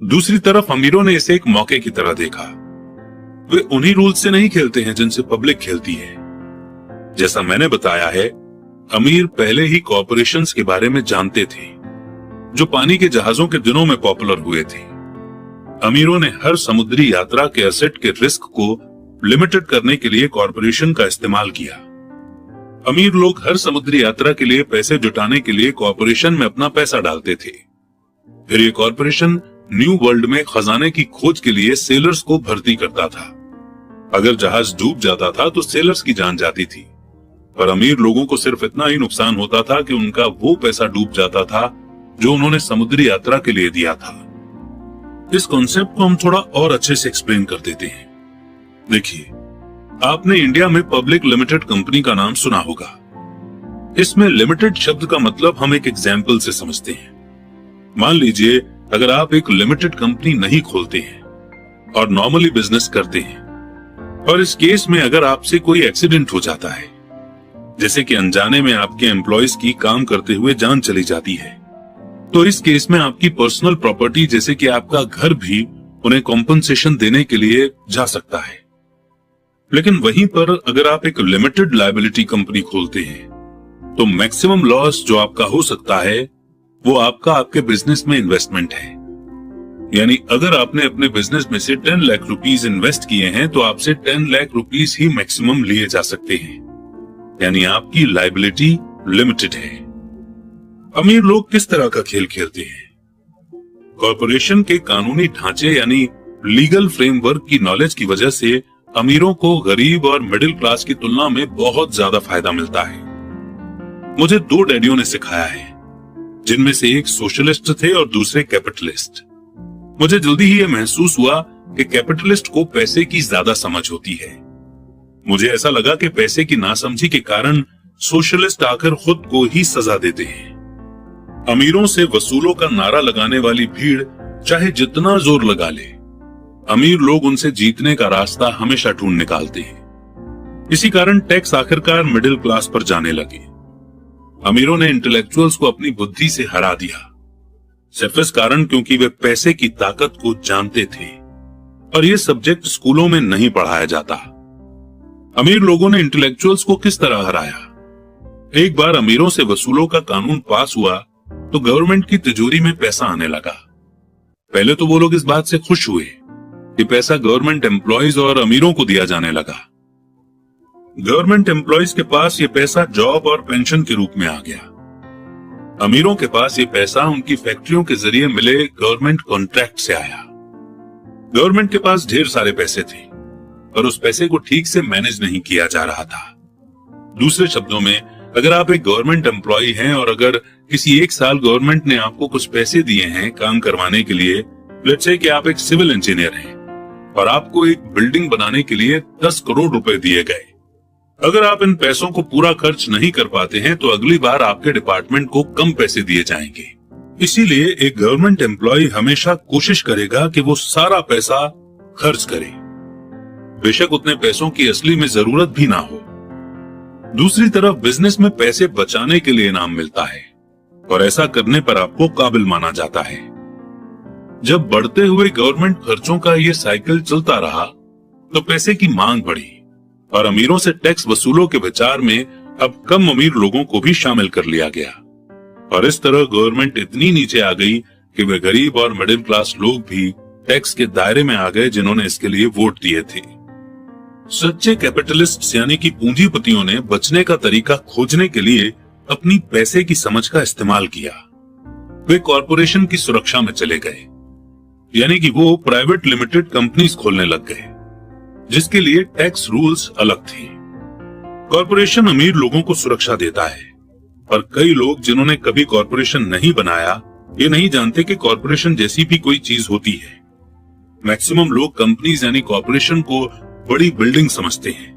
दूसरी तरफ अमीरों ने इसे एक मौके की तरह देखा। वे उन्हीं रूल से नहीं खेलते हैं जिनसे पब्लिक खेलती है। जैसा मैंने बताया है, अमीर पहले ही कॉर्पोरेशंस के बारे में जानते थे जो पानी के जहाजों के दिनों में पॉपुलर हुए थे। अमीरों ने हर समुद्री यात्रा के एसेट के रिस्क को लिमिटेड करने के लिए कॉर्पोरेशन का इस्तेमाल किया। अमीर लोग हर समुद्री यात्रा के लिए पैसे जुटाने के लिए कॉर्पोरेशन में अपना पैसा डालते थे। फिर ये कॉर्पोरेशन न्यू वर्ल्ड में खजाने की खोज के लिए सेलर्स को भर्ती करता था। अगर जहाज डूब जाता था तो सेलर्स की जान जाती थी, पर अमीर लोगों को सिर्फ इतना ही नुकसान होता था कि उनका वो पैसा डूब जाता था जो उन्होंने समुद्री यात्रा के लिए दिया था। इस कॉन्सेप्ट को हम थोड़ा और अच्छे से एक्सप्लेन कर देते हैं। देखिए, आपने इंडिया में पब्लिक लिमिटेड कंपनी का नाम सुना होगा। इसमें लिमिटेड शब्द का मतलब हम एक एग्जाम्पल से समझते हैं। मान लीजिए अगर आप एक लिमिटेड कंपनी नहीं खोलते हैं और नॉर्मली बिजनेस करते हैं, और इस केस में अगर आपसे कोई एक्सीडेंट हो जाता है, जैसे कि अनजाने में आपके एम्प्लॉयज की काम करते हुए जान चली जाती है, तो इस केस में आपकी पर्सनल प्रॉपर्टी जैसे कि आपका घर भी उन्हें कॉम्पनसेशन देने के लिए जा सकता है। लेकिन वहीं पर अगर आप एक लिमिटेड लायबिलिटी कंपनी खोलते हैं तो मैक्सिमम लॉस जो आपका हो सकता है वो आपके बिजनेस में इन्वेस्टमेंट है। यानी अगर आपने अपने बिजनेस में से 10 लाख रुपीस इन्वेस्ट किए हैं तो आपसे 10 लाख रुपीस ही मैक्सिमम लिए जा सकते हैं। यानी आपकी लायबिलिटी लिमिटेड है। अमीर लोग किस तरह का खेल खेलते हैं? कॉर्पोरेशन के कानूनी ढांचे यानी लीगल फ्रेमवर्क की नॉलेज की वजह से अमीरों को गरीब और मिडिल क्लास की तुलना में बहुत ज्यादा फायदा मिलता है। मुझे 2 डैडियों ने सिखाया है, जिनमें से एक सोशलिस्ट थे और दूसरे कैपिटलिस्ट। मुझे जल्दी ही यह महसूस हुआ कि कैपिटलिस्ट को पैसे की ज्यादा समझ होती है। मुझे ऐसा लगा कि पैसे की नासमझी के कारण सोशलिस्ट आकर खुद को ही सजा देते हैं। अमीरों से वसूलों का नारा लगाने वाली भीड़ चाहे जितना जोर लगा ले, अमीर लोग उनसे जीतने का रास्ता हमेशा ढूंढ निकालते हैं। इसी कारण टैक्स आखिरकार मिडिल क्लास पर जाने लगे। अमीरों ने इंटेलेक्चुअल्स को अपनी बुद्धि से हरा दिया, सिर्फ इस कारण क्योंकि वे पैसे की ताकत को जानते थे और यह सब्जेक्ट स्कूलों में नहीं पढ़ाया जाता। अमीर लोगों ने इंटेलेक्चुअल्स को किस तरह हराया? एक बार अमीरों से वसूलों का कानून पास हुआ तो गवर्नमेंट की तिजोरी में पैसा आने लगा। पहले तो वो लोग इस बात से खुश हुए कि पैसा गवर्नमेंट एम्प्लॉयज और अमीरों को दिया जाने लगा। गवर्नमेंट एम्प्लॉयज के पास ये पैसा जॉब और पेंशन के रूप में आ गया। अमीरों के पास ये पैसा उनकी फैक्ट्रियों के जरिए मिले गवर्नमेंट कॉन्ट्रैक्ट से आया। गवर्नमेंट के पास ढेर सारे पैसे थे, पर उस पैसे को ठीक से मैनेज नहीं किया जा रहा था। दूसरे शब्दों में, अगर आप एक गवर्नमेंट एम्प्लॉय हैं और अगर किसी एक साल गवर्नमेंट ने आपको कुछ पैसे दिए हैं काम करवाने के लिए, लेट्स से कि आप एक सिविल इंजीनियर हैं और आपको एक बिल्डिंग बनाने के लिए 10 करोड़ रुपए दिए गए। अगर आप इन पैसों को पूरा खर्च नहीं कर पाते हैं तो अगली बार आपके डिपार्टमेंट को कम पैसे दिए जाएंगे। इसीलिए एक गवर्नमेंट एम्प्लॉय हमेशा कोशिश करेगा कि वो सारा पैसा खर्च करे, बेशक उतने पैसों की असली में जरूरत भी ना हो। दूसरी तरफ बिजनेस में पैसे बचाने के लिए इनाम मिलता है और ऐसा करने पर आपको काबिल माना जाता है। जब बढ़ते हुए गवर्नमेंट खर्चों का ये साइकिल चलता रहा तो पैसे की मांग बढ़ी और अमीरों से टैक्स वसूलों के विचार में अब कम अमीर लोगों को भी शामिल कर लिया गया और इस तरह गवर्नमेंट इतनी नीचे आ गई कि वे गरीब और मिडिल क्लास लोग भी टैक्स के दायरे में आ गए जिन्होंने इसके लिए वोट दिए थे। सच्चे कैपिटलिस्ट यानी कि पूंजीपतियों ने बचने का तरीका खोजने के लिए अपनी पैसे की समझ का इस्तेमाल किया। वे कॉरपोरेशन की सुरक्षा में चले गए, यानी कि वो प्राइवेट लिमिटेड कंपनीज खोलने लग गए जिसके लिए टैक्स रूल्स अलग थे। कॉरपोरेशन अमीर लोगों को सुरक्षा देता है, पर कई लोग जिन्होंने कभी कॉरपोरेशन नहीं बनाया ये नहीं जानते कि कॉरपोरेशन जैसी भी कोई चीज होती है। मैक्सिमम लोग कंपनीज यानी कॉरपोरेशन को बड़ी बिल्डिंग समझते हैं,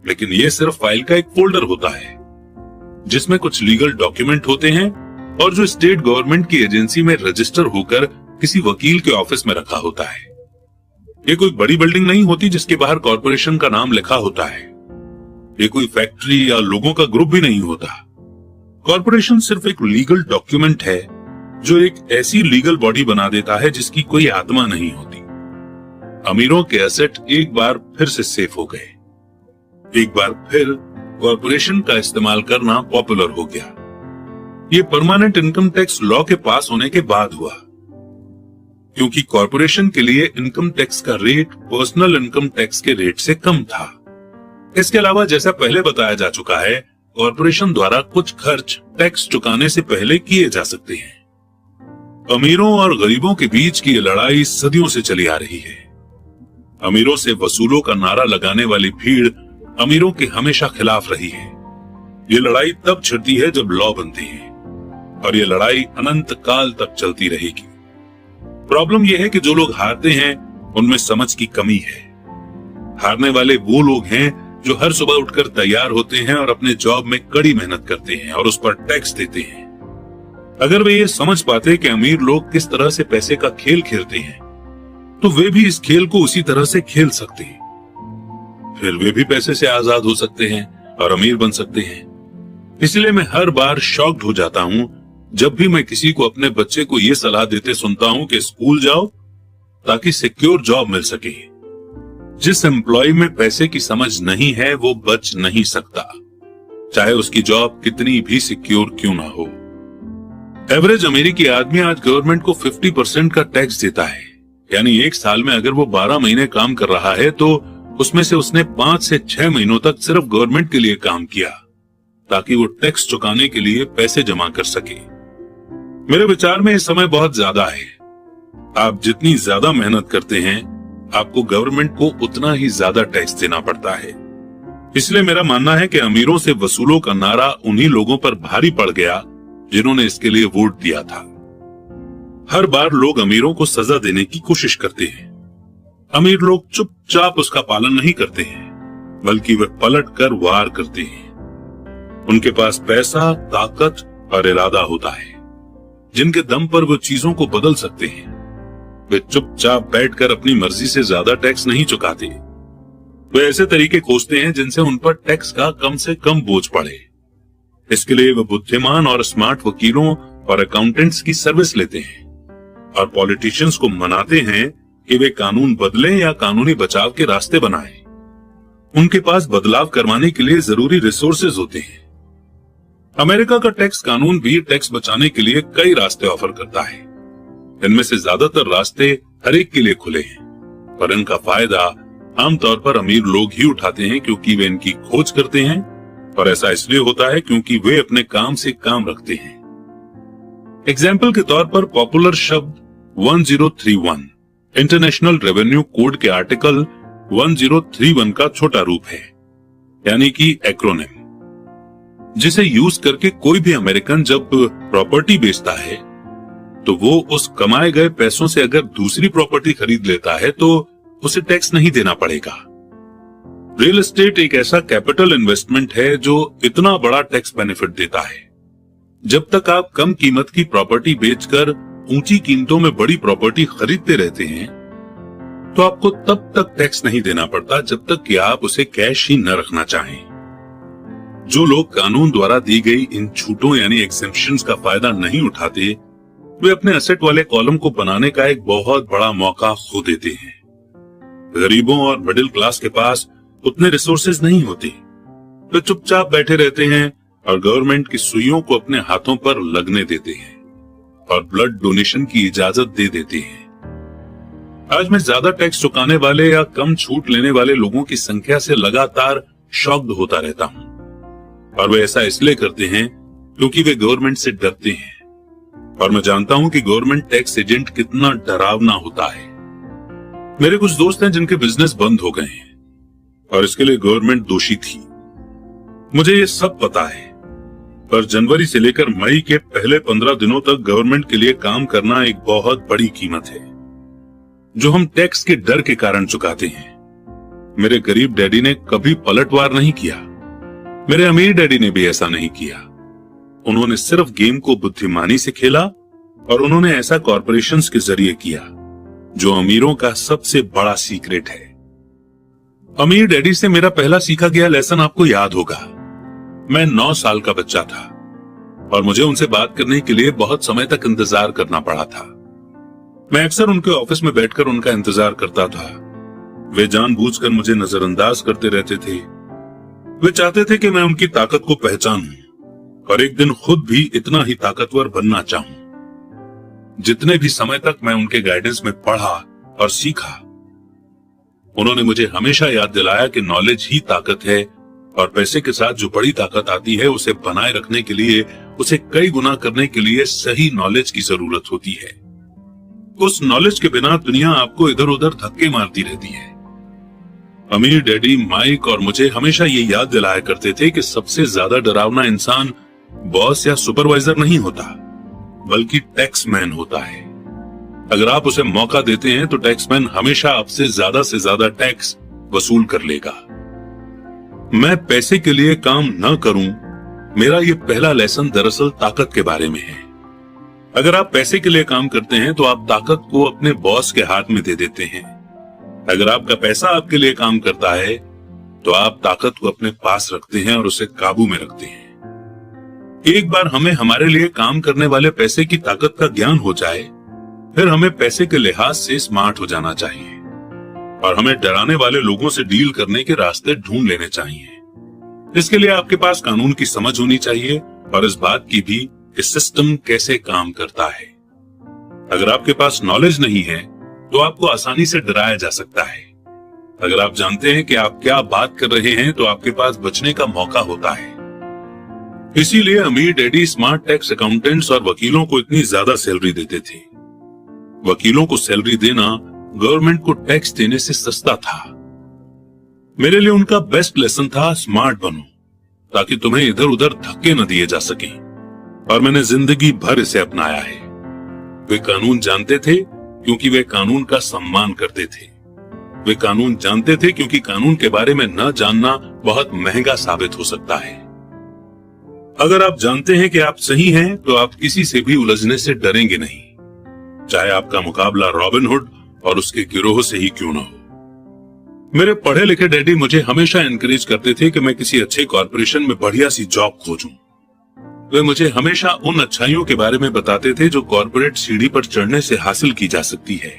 लेकिन यह सिर्फ फाइल का एक फोल्डर होता है जिसमें कुछ लीगल डॉक्यूमेंट होते हैं और जो स्टेट गवर्नमेंट की एजेंसी में रजिस्टर होकर किसी वकील के ऑफिस में रखा होता है। ये कोई बड़ी बिल्डिंग नहीं होती जिसके बाहर कॉरपोरेशन का नाम लिखा होता है। ये कोई फैक्ट्री या लोगों का ग्रुप भी नहीं होता। कॉरपोरेशन सिर्फ एक लीगल डॉक्यूमेंट है जो एक ऐसी लीगल बॉडी बना देता है जिसकी कोई आत्मा नहीं होती। अमीरों के एसेट एक बार फिर से सेफ हो गए। एक बार फिर कॉरपोरेशन का इस्तेमाल करना पॉपुलर हो गया। ये परमानेंट इनकम टैक्स लॉ के पास होने के बाद हुआ, क्योंकि कॉरपोरेशन के लिए इनकम टैक्स का रेट पर्सनल इनकम टैक्स के रेट से कम था। इसके अलावा जैसा पहले बताया जा चुका है, कॉरपोरेशन द्वारा कुछ खर्च टैक्स चुकाने से पहले किए जा सकते हैं। अमीरों और गरीबों के बीच की ये लड़ाई सदियों से चली आ रही है। अमीरों से वसूलों का नारा लगाने वाली भीड़ अमीरों के हमेशा खिलाफ रही है। ये लड़ाई तब छिड़ती है जब लॉ बनती है और ये लड़ाई अनंत काल तक चलती रहेगी। प्रॉब्लम यह है कि जो लोग हारते हैं उनमें समझ की कमी है। हारने वाले वो लोग हैं जो हर सुबह उठकर तैयार होते हैं और अपने जॉब में कड़ी मेहनत करते हैं और उस पर टैक्स देते हैं। अगर वे ये समझ पाते कि अमीर लोग किस तरह से पैसे का खेल खेलते हैं तो वे भी इस खेल को उसी तरह से खेल सकते हैं। फिर वे भी पैसे से आजाद हो सकते हैं और अमीर बन सकते हैं। इसलिए मैं हर बार शॉक्ड हो जाता हूं जब भी मैं किसी को अपने बच्चे को यह सलाह देते सुनता हूं कि स्कूल जाओ ताकि सिक्योर जॉब मिल सके। जिस एम्प्लॉय में पैसे की समझ नहीं है वो बच नहीं सकता, चाहे उसकी जॉब कितनी भी सिक्योर क्यों ना हो। एवरेज अमेरिकी आदमी आज गवर्नमेंट को 50% का टैक्स देता है, यानी एक साल में अगर वो 12 महीने काम कर रहा है तो उसमें से उसने 5 से 6 महीनों तक सिर्फ गवर्नमेंट के लिए काम किया ताकि वो टैक्स चुकाने के लिए पैसे जमा कर सके। मेरे विचार में इस समय बहुत ज्यादा है। आप जितनी ज्यादा मेहनत करते हैं आपको गवर्नमेंट को उतना ही ज्यादा टैक्स देना पड़ता है। इसलिए मेरा मानना है कि अमीरों से वसूलों का नारा उन्हीं लोगों पर भारी पड़ गया जिन्होंने इसके लिए वोट दिया था। हर बार लोग अमीरों को सजा देने की कोशिश करते हैं। अमीर लोग चुपचाप उसका पालन नहीं करते हैं, बल्कि वे पलट कर वार करते हैं। उनके पास पैसा, ताकत और इरादा होता है, जिनके दम पर वो चीजों को बदल सकते हैं। वे चुपचाप बैठकर अपनी मर्जी से ज्यादा टैक्स नहीं चुकाते। वे ऐसे तरीके खोजते हैं जिनसे उन पर टैक्स का कम से कम बोझ पड़े। इसके लिए वे बुद्धिमान और स्मार्ट वकीलों और अकाउंटेंट्स की सर्विस लेते हैं और पॉलिटिशियंस को मनाते हैं कि वे कानून बदलें या कानूनी बचाव के रास्ते बनाएं। उनके पास बदलाव करवाने के लिए जरूरी रिसोर्सेज होते हैं। अमेरिका का टैक्स कानून भी टैक्स बचाने के लिए कई रास्ते ऑफर करता है। इनमें से ज्यादातर रास्ते हर एक के लिए खुले हैं, पर इनका फायदा आमतौर पर अमीर लोग ही उठाते हैं, क्योंकि वे इनकी खोज करते हैं। और ऐसा इसलिए होता है क्योंकि वे अपने काम से काम रखते हैं। एग्जाम्पल के तौर पर पॉपुलर शब्द 1031 इंटरनेशनल रेवेन्यू कोड के आर्टिकल 1031 का छोटा रूप है, यानी कि एक्रोनिम, जिसे यूज करके कोई भी अमेरिकन जब प्रॉपर्टी बेचता है तो वो उस कमाए गए पैसों से अगर दूसरी प्रॉपर्टी खरीद लेता है तो उसे टैक्स नहीं देना पड़ेगा। रियल एस्टेट एक ऐसा कैपिटल इन्वेस्टमेंट है जो इतना बड़ा टैक्स बेनिफिट देता है। जब तक आप कम कीमत की प्रॉपर्टी बेचकर ऊंची कीमतों में बड़ी प्रॉपर्टी खरीदते रहते हैं तो आपको तब तक टैक्स नहीं देना पड़ता जब तक कि आप उसे कैश ही न रखना चाहें। जो लोग कानून द्वारा दी गई इन छूटों यानी एक्सेम्पशंस का फायदा नहीं उठाते, वे अपने एसेट वाले कॉलम को बनाने का एक बहुत बड़ा मौका खो देते हैं। गरीबों और मिडिल क्लास के पास उतने रिसोर्सेज नहीं होते। वे चुपचाप बैठे रहते हैं और गवर्नमेंट की सुइयों को अपने हाथों पर लगने देते हैं और ब्लड डोनेशन की इजाजत दे देते हैं। आज मैं ज्यादा टैक्स चुकाने वाले या कम छूट लेने वाले लोगों की संख्या से लगातार शॉक्ड होता रहता हूं, और वे ऐसा इसलिए करते हैं क्योंकि वे गवर्नमेंट से डरते हैं। और मैं जानता हूं कि गवर्नमेंट टैक्स एजेंट कितना डरावना होता है। मेरे कुछ दोस्त हैं जिनके बिजनेस बंद हो गए हैं और इसके लिए गवर्नमेंट दोषी थी। मुझे ये सब पता है, पर जनवरी से लेकर मई के पहले 15 दिनों तक गवर्नमेंट के लिए काम करना एक बहुत बड़ी कीमत है, जो हम टैक्स के डर के कारण चुकाते हैं। मेरे गरीब डैडी ने कभी पलटवार नहीं किया। मेरे अमीर डैडी ने भी ऐसा नहीं किया। उन्होंने सिर्फ गेम को बुद्धिमानी से खेला, और उन्होंने ऐसा कॉरपोरेशंस के जरिए किया, जो अमीरों का सबसे बड़ा सीक्रेट है। अमीर डैडी से मेरा पहला सीखा गया लेसन आपको याद होगा। मैं 9 साल का बच्चा था और मुझे उनसे बात करने के लिए बहुत समय तक इंतजार करना पड़ा था। मैं अक्सर उनके ऑफिस में बैठकर उनका इंतजार करता था। वे जानबूझकर मुझे नजरअंदाज करते रहते थे। वे चाहते थे कि मैं उनकी ताकत को पहचानूं और एक दिन खुद भी इतना ही ताकतवर बनना चाहूं। जितने भी समय तक मैं उनके गाइडेंस में पढ़ा और सीखा, उन्होंने मुझे हमेशा याद दिलाया कि नॉलेज ही ताकत है, और पैसे के साथ जो बड़ी ताकत आती है उसे बनाए रखने के लिए, उसे कई गुना करने के लिए सही नॉलेज की जरूरत होती है। उस नॉलेज के बिना दुनिया आपको इधर उधर धक्के मारती रहती है। अमीर डैडी, माइक और मुझे हमेशा ये याद दिलाया करते थे कि सबसे ज्यादा डरावना इंसान बॉस या सुपरवाइजर नहीं होता, बल्कि टैक्समैन होता है। अगर आप उसे मौका देते हैं तो टैक्समैन हमेशा आपसे से ज्यादा टैक्स वसूल कर लेगा। मैं पैसे के लिए काम न करूं, मेरा ये पहला लेसन दरअसल ताकत के बारे में है। अगर आप पैसे के लिए काम करते हैं तो आप ताकत को अपने बॉस के हाथ में दे देते हैं। अगर आपका पैसा आपके लिए काम करता है तो आप ताकत को अपने पास रखते हैं और उसे काबू में रखते हैं। एक बार हमें हमारे लिए काम करने वाले पैसे की ताकत का ज्ञान हो जाए, फिर हमें पैसे के लिहाज से स्मार्ट हो जाना चाहिए और हमें डराने वाले लोगों से डील करने के रास्ते ढूंढ लेने चाहिए। इसके लिए आपके पास कानून की समझ होनी चाहिए और इस बात की भी कि सिस्टम कैसे काम करता है। अगर आपके पास नॉलेज नहीं है तो आपको आसानी से डराया जा सकता है। अगर आप जानते हैं कि आप क्या बात कर रहे हैं तो आपके पास बचने का मौका होता है। इसीलिए अमीर डैडी स्मार्ट टैक्स अकाउंटेंट्स और वकीलों को इतनी ज्यादा सैलरी देते थे। वकीलों को सैलरी देना गवर्नमेंट को टैक्स देने से सस्ता था। मेरे लिए उनका बेस्ट लेसन था स्मार्ट बनो, ताकि तुम्हें इधर उधर धक्के न दिए जा सके, और मैंने जिंदगी भर इसे अपनाया है। वे कानून जानते थे क्योंकि वे कानून का सम्मान करते थे। वे कानून जानते थे क्योंकि कानून के बारे में न जानना बहुत महंगा साबित हो सकता है। अगर आप जानते हैं कि आप सही हैं, तो आप किसी से भी उलझने से डरेंगे नहीं, चाहे आपका मुकाबला रॉबिनहुड और उसके गिरोह से ही क्यों ना हो। मेरे पढ़े लिखे डैडी मुझे हमेशा एनकरेज करते थे कि मैं किसी अच्छे कॉर्पोरेशन में बढ़िया सी जॉब खोजूं। वे मुझे हमेशा उन अच्छाइयों के बारे में बताते थे जो कॉर्पोरेट सीढ़ी पर चढ़ने से हासिल की जा सकती है।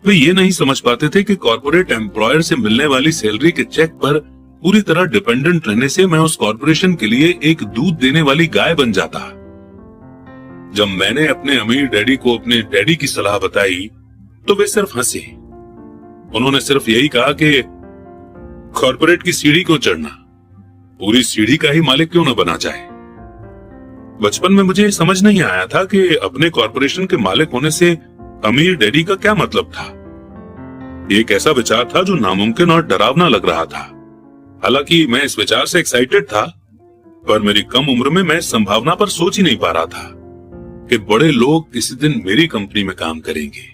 वे ये नहीं समझ पाते थे कि कॉर्पोरेट एम्प्लॉयर से मिलने वाली सैलरी के चेक पर पूरी तरह डिपेंडेंट रहने से मैं उस कॉर्पोरेशन के लिए एक दूध देने वाली गाय बन जाता। जब मैंने अपने अमीर डैडी को अपने डैडी की सलाह बताई, तो वे सिर्फ हंसे। उन्होंने सिर्फ यही कहा कि कॉर्पोरेट की सीढ़ी क्यों चढ़ना, पूरी सीढ़ी का ही मालिक क्यों न बना जाए। बचपन में मुझे समझ नहीं आया था कि अपने कॉर्पोरेशन के मालिक होने से अमीर डैडी का क्या मतलब था। एक ऐसा विचार था जो नामुमकिन और डरावना लग रहा था। हालांकि मैं इस विचार से एक्साइटेड था, पर मेरी कम उम्र में मैं संभावना पर सोच ही नहीं पा रहा था कि बड़े लोग किसी दिन मेरी कंपनी में काम करेंगे।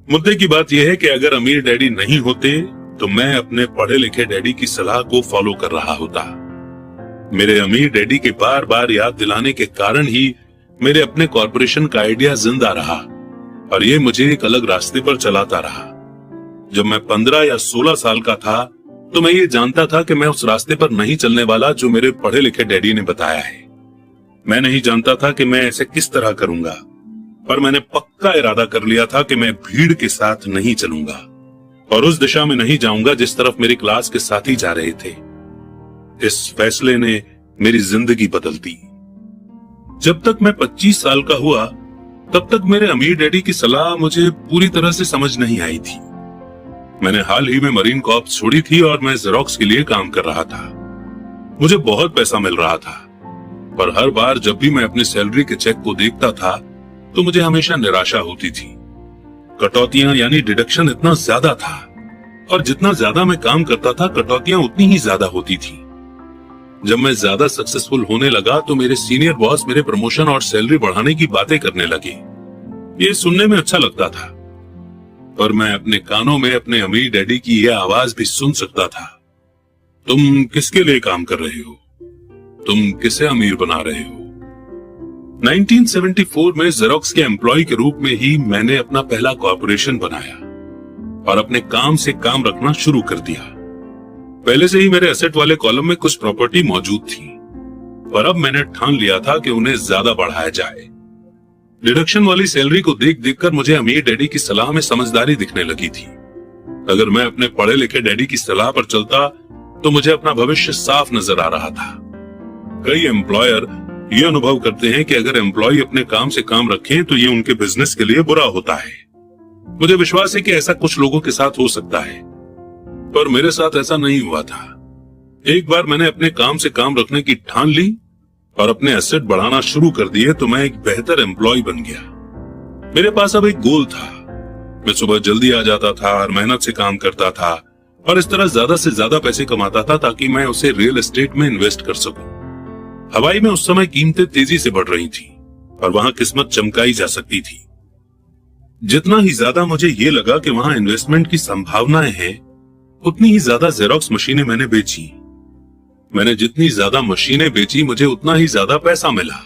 मुद्दे की बात यह है कि अगर अमीर डैडी नहीं होते, तो मैं अपने पढ़े लिखे डैडी की सलाह को फॉलो कर रहा होता। मेरे अमीर डैडी के बार बार याद दिलाने के कारण ही मेरे अपने कॉर्पोरेशन का आइडिया जिंदा रहा, और ये मुझे एक अलग रास्ते पर चलाता रहा। जब मैं 15 या 16 साल का था, तो मैं ये जानता था कि मैं उस रास्ते पर नहीं चलने वाला जो मेरे पढ़े लिखे डैडी ने बताया है। मैं नहीं जानता था कि मैं ऐसे किस तरह करूंगा, पर मैंने पक्का इरादा कर लिया था कि मैं भीड़ के साथ नहीं चलूंगा और उस दिशा में नहीं जाऊंगा जिस तरफ मेरी क्लास के साथी जा रहे थे। इस फैसले ने मेरी जिंदगी बदल दी। जब तक मैं 25 साल का हुआ, तब तक मेरे अमीर डैडी की सलाह मुझे पूरी तरह से समझ नहीं आई थी। मैंने हाल ही में मरीन कॉर्प्स छोड़ी थी और मैं जेरोक्स के लिए काम कर रहा था। मुझे बहुत पैसा मिल रहा था, पर हर बार जब भी मैं अपनी सैलरी के चेक को देखता था, तो मुझे हमेशा निराशा होती थी। कटौतियां यानी डिडक्शन इतना ज्यादा था, और जितना ज्यादा मैं काम करता था, कटौतियां उतनी ही ज्यादा होती थी। जब मैं ज्यादा सक्सेसफुल होने लगा, तो मेरे सीनियर बॉस मेरे प्रमोशन और सैलरी बढ़ाने की बातें करने लगे। ये सुनने में अच्छा लगता था, पर मैं अपने कानों में अपने अमीर डैडी की यह आवाज भी सुन सकता था। तुम किसके लिए काम कर रहे हो? तुम किसे अमीर बना रहे हो? 1974 में जेरोक्स के एम्प्लॉय के रूप में ही मैंने अपना पहला कॉर्पोरेशन बनाया और अपने काम से काम रखना शुरू कर दिया। पहले से ही मेरे एसेट वाले कॉलम में कुछ प्रॉपर्टी मौजूद थी, पर अब मैंने ठान लिया था कि उन्हें ज्यादा बढ़ाया जाए। डिडक्शन वाली सैलरी को देख देखकर मुझे अमीर डैडी की सलाह में समझदारी दिखने लगी थी। अगर मैं अपने पढ़े लिखे डैडी की सलाह पर चलता, तो मुझे अपना भविष्य साफ नजर आ रहा था। कई एम्प्लॉयर ये अनुभव करते हैं कि अगर एम्प्लॉय अपने काम से काम रखें, तो ये उनके बिजनेस के लिए बुरा होता है। मुझे विश्वास है कि ऐसा कुछ लोगों के साथ हो सकता है, पर मेरे साथ ऐसा नहीं हुआ था। एक बार मैंने अपने काम से काम रखने की ठान ली और अपने एसेट बढ़ाना शुरू कर दिए, तो मैं एक बेहतर एम्प्लॉय बन गया। मेरे पास अब एक गोल था। मैं सुबह जल्दी आ जाता था और मेहनत से काम करता था, और इस तरह ज्यादा से ज्यादा पैसे कमाता था ताकि मैं उसे रियल एस्टेट में इन्वेस्ट कर सकूं। हवाई में उस समय कीमतें तेजी से बढ़ रही थी और वहां किस्मत चमकाई जा सकती थी। जितना ही ज्यादा मुझे ये लगा कि वहां इन्वेस्टमेंट की संभावनाएं हैं, उतनी ही ज्यादा जेरोक्स मशीनें मैंने बेची। मैंने जितनी ज्यादा मशीनें बेची, मुझे उतना ही ज्यादा पैसा मिला,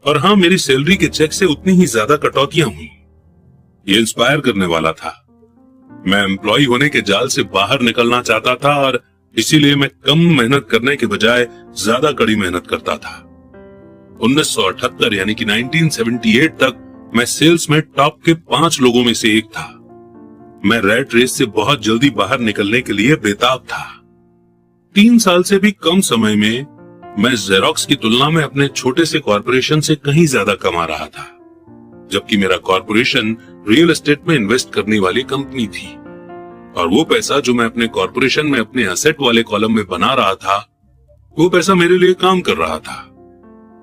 और हाँ, मेरी सैलरी के चेक से उतनी ही ज्यादा कटौतियां हुई। ये इंस्पायर करने वाला था। मैं एम्प्लॉय होने के जाल से बाहर निकलना चाहता था, और इसीलिए मैं कम मेहनत करने के बजाय ज्यादा कड़ी मेहनत करता था। 1978 यानी कि 1978 तक मैं सेल्स में टॉप के 5 लोगों में से एक था। मैं रैट रेस से बहुत जल्दी बाहर निकलने के लिए बेताब था। 3 साल से भी कम समय में मैं जेरोक्स की तुलना में अपने छोटे से कॉर्पोरेशन से कहीं ज्यादा कमा रहा था, जबकि मेरा कॉर्पोरेशन रियल एस्टेट में इन्वेस्ट करने वाली कंपनी थी, और वो पैसा जो मैं अपने कॉर्पोरेशन में अपने एसेट वाले कॉलम में बना रहा था, वो पैसा मेरे लिए काम कर रहा था।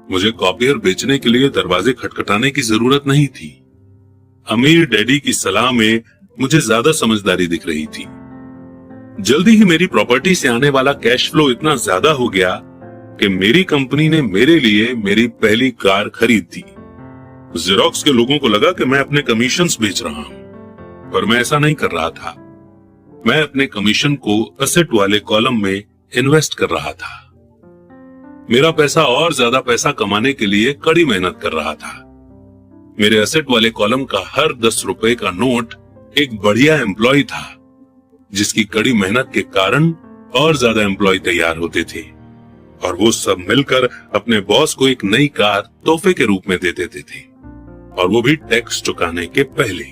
मुझे कॉपियर बेचने के लिए दरवाजे खटखटाने की जरूरत नहीं थी। अमीर डैडी की सलाह में मुझे ज्यादा समझदारी दिख रही थी। जल्दी ही मेरी प्रॉपर्टी से आने वाला कैश फ्लो इतना ज्यादा हो गया कि मेरी कंपनी ने मेरे लिए मेरी पहली कार खरीद दी। जेरोक्स के लोगों को लगा कि मैं अपने कमीशंस बेच रहा हूं, पर मैं ऐसा नहीं कर रहा था। मैं अपने कमीशन को असेट वाले कॉलम में इन्वेस्ट कर रहा था। मेरा पैसा और ज्यादा पैसा कमाने के लिए कड़ी मेहनत कर रहा था। मेरे असेट वाले कॉलम का हर 10 रुपए का नोट एक बढ़िया एम्प्लॉय था, जिसकी कड़ी मेहनत के कारण और ज्यादा एम्प्लॉय तैयार होते थे और वो सब मिलकर अपने बॉस को एक नई कार तोहफे के रूप में दे देते थे, और वो भी टैक्स चुकाने के पहले।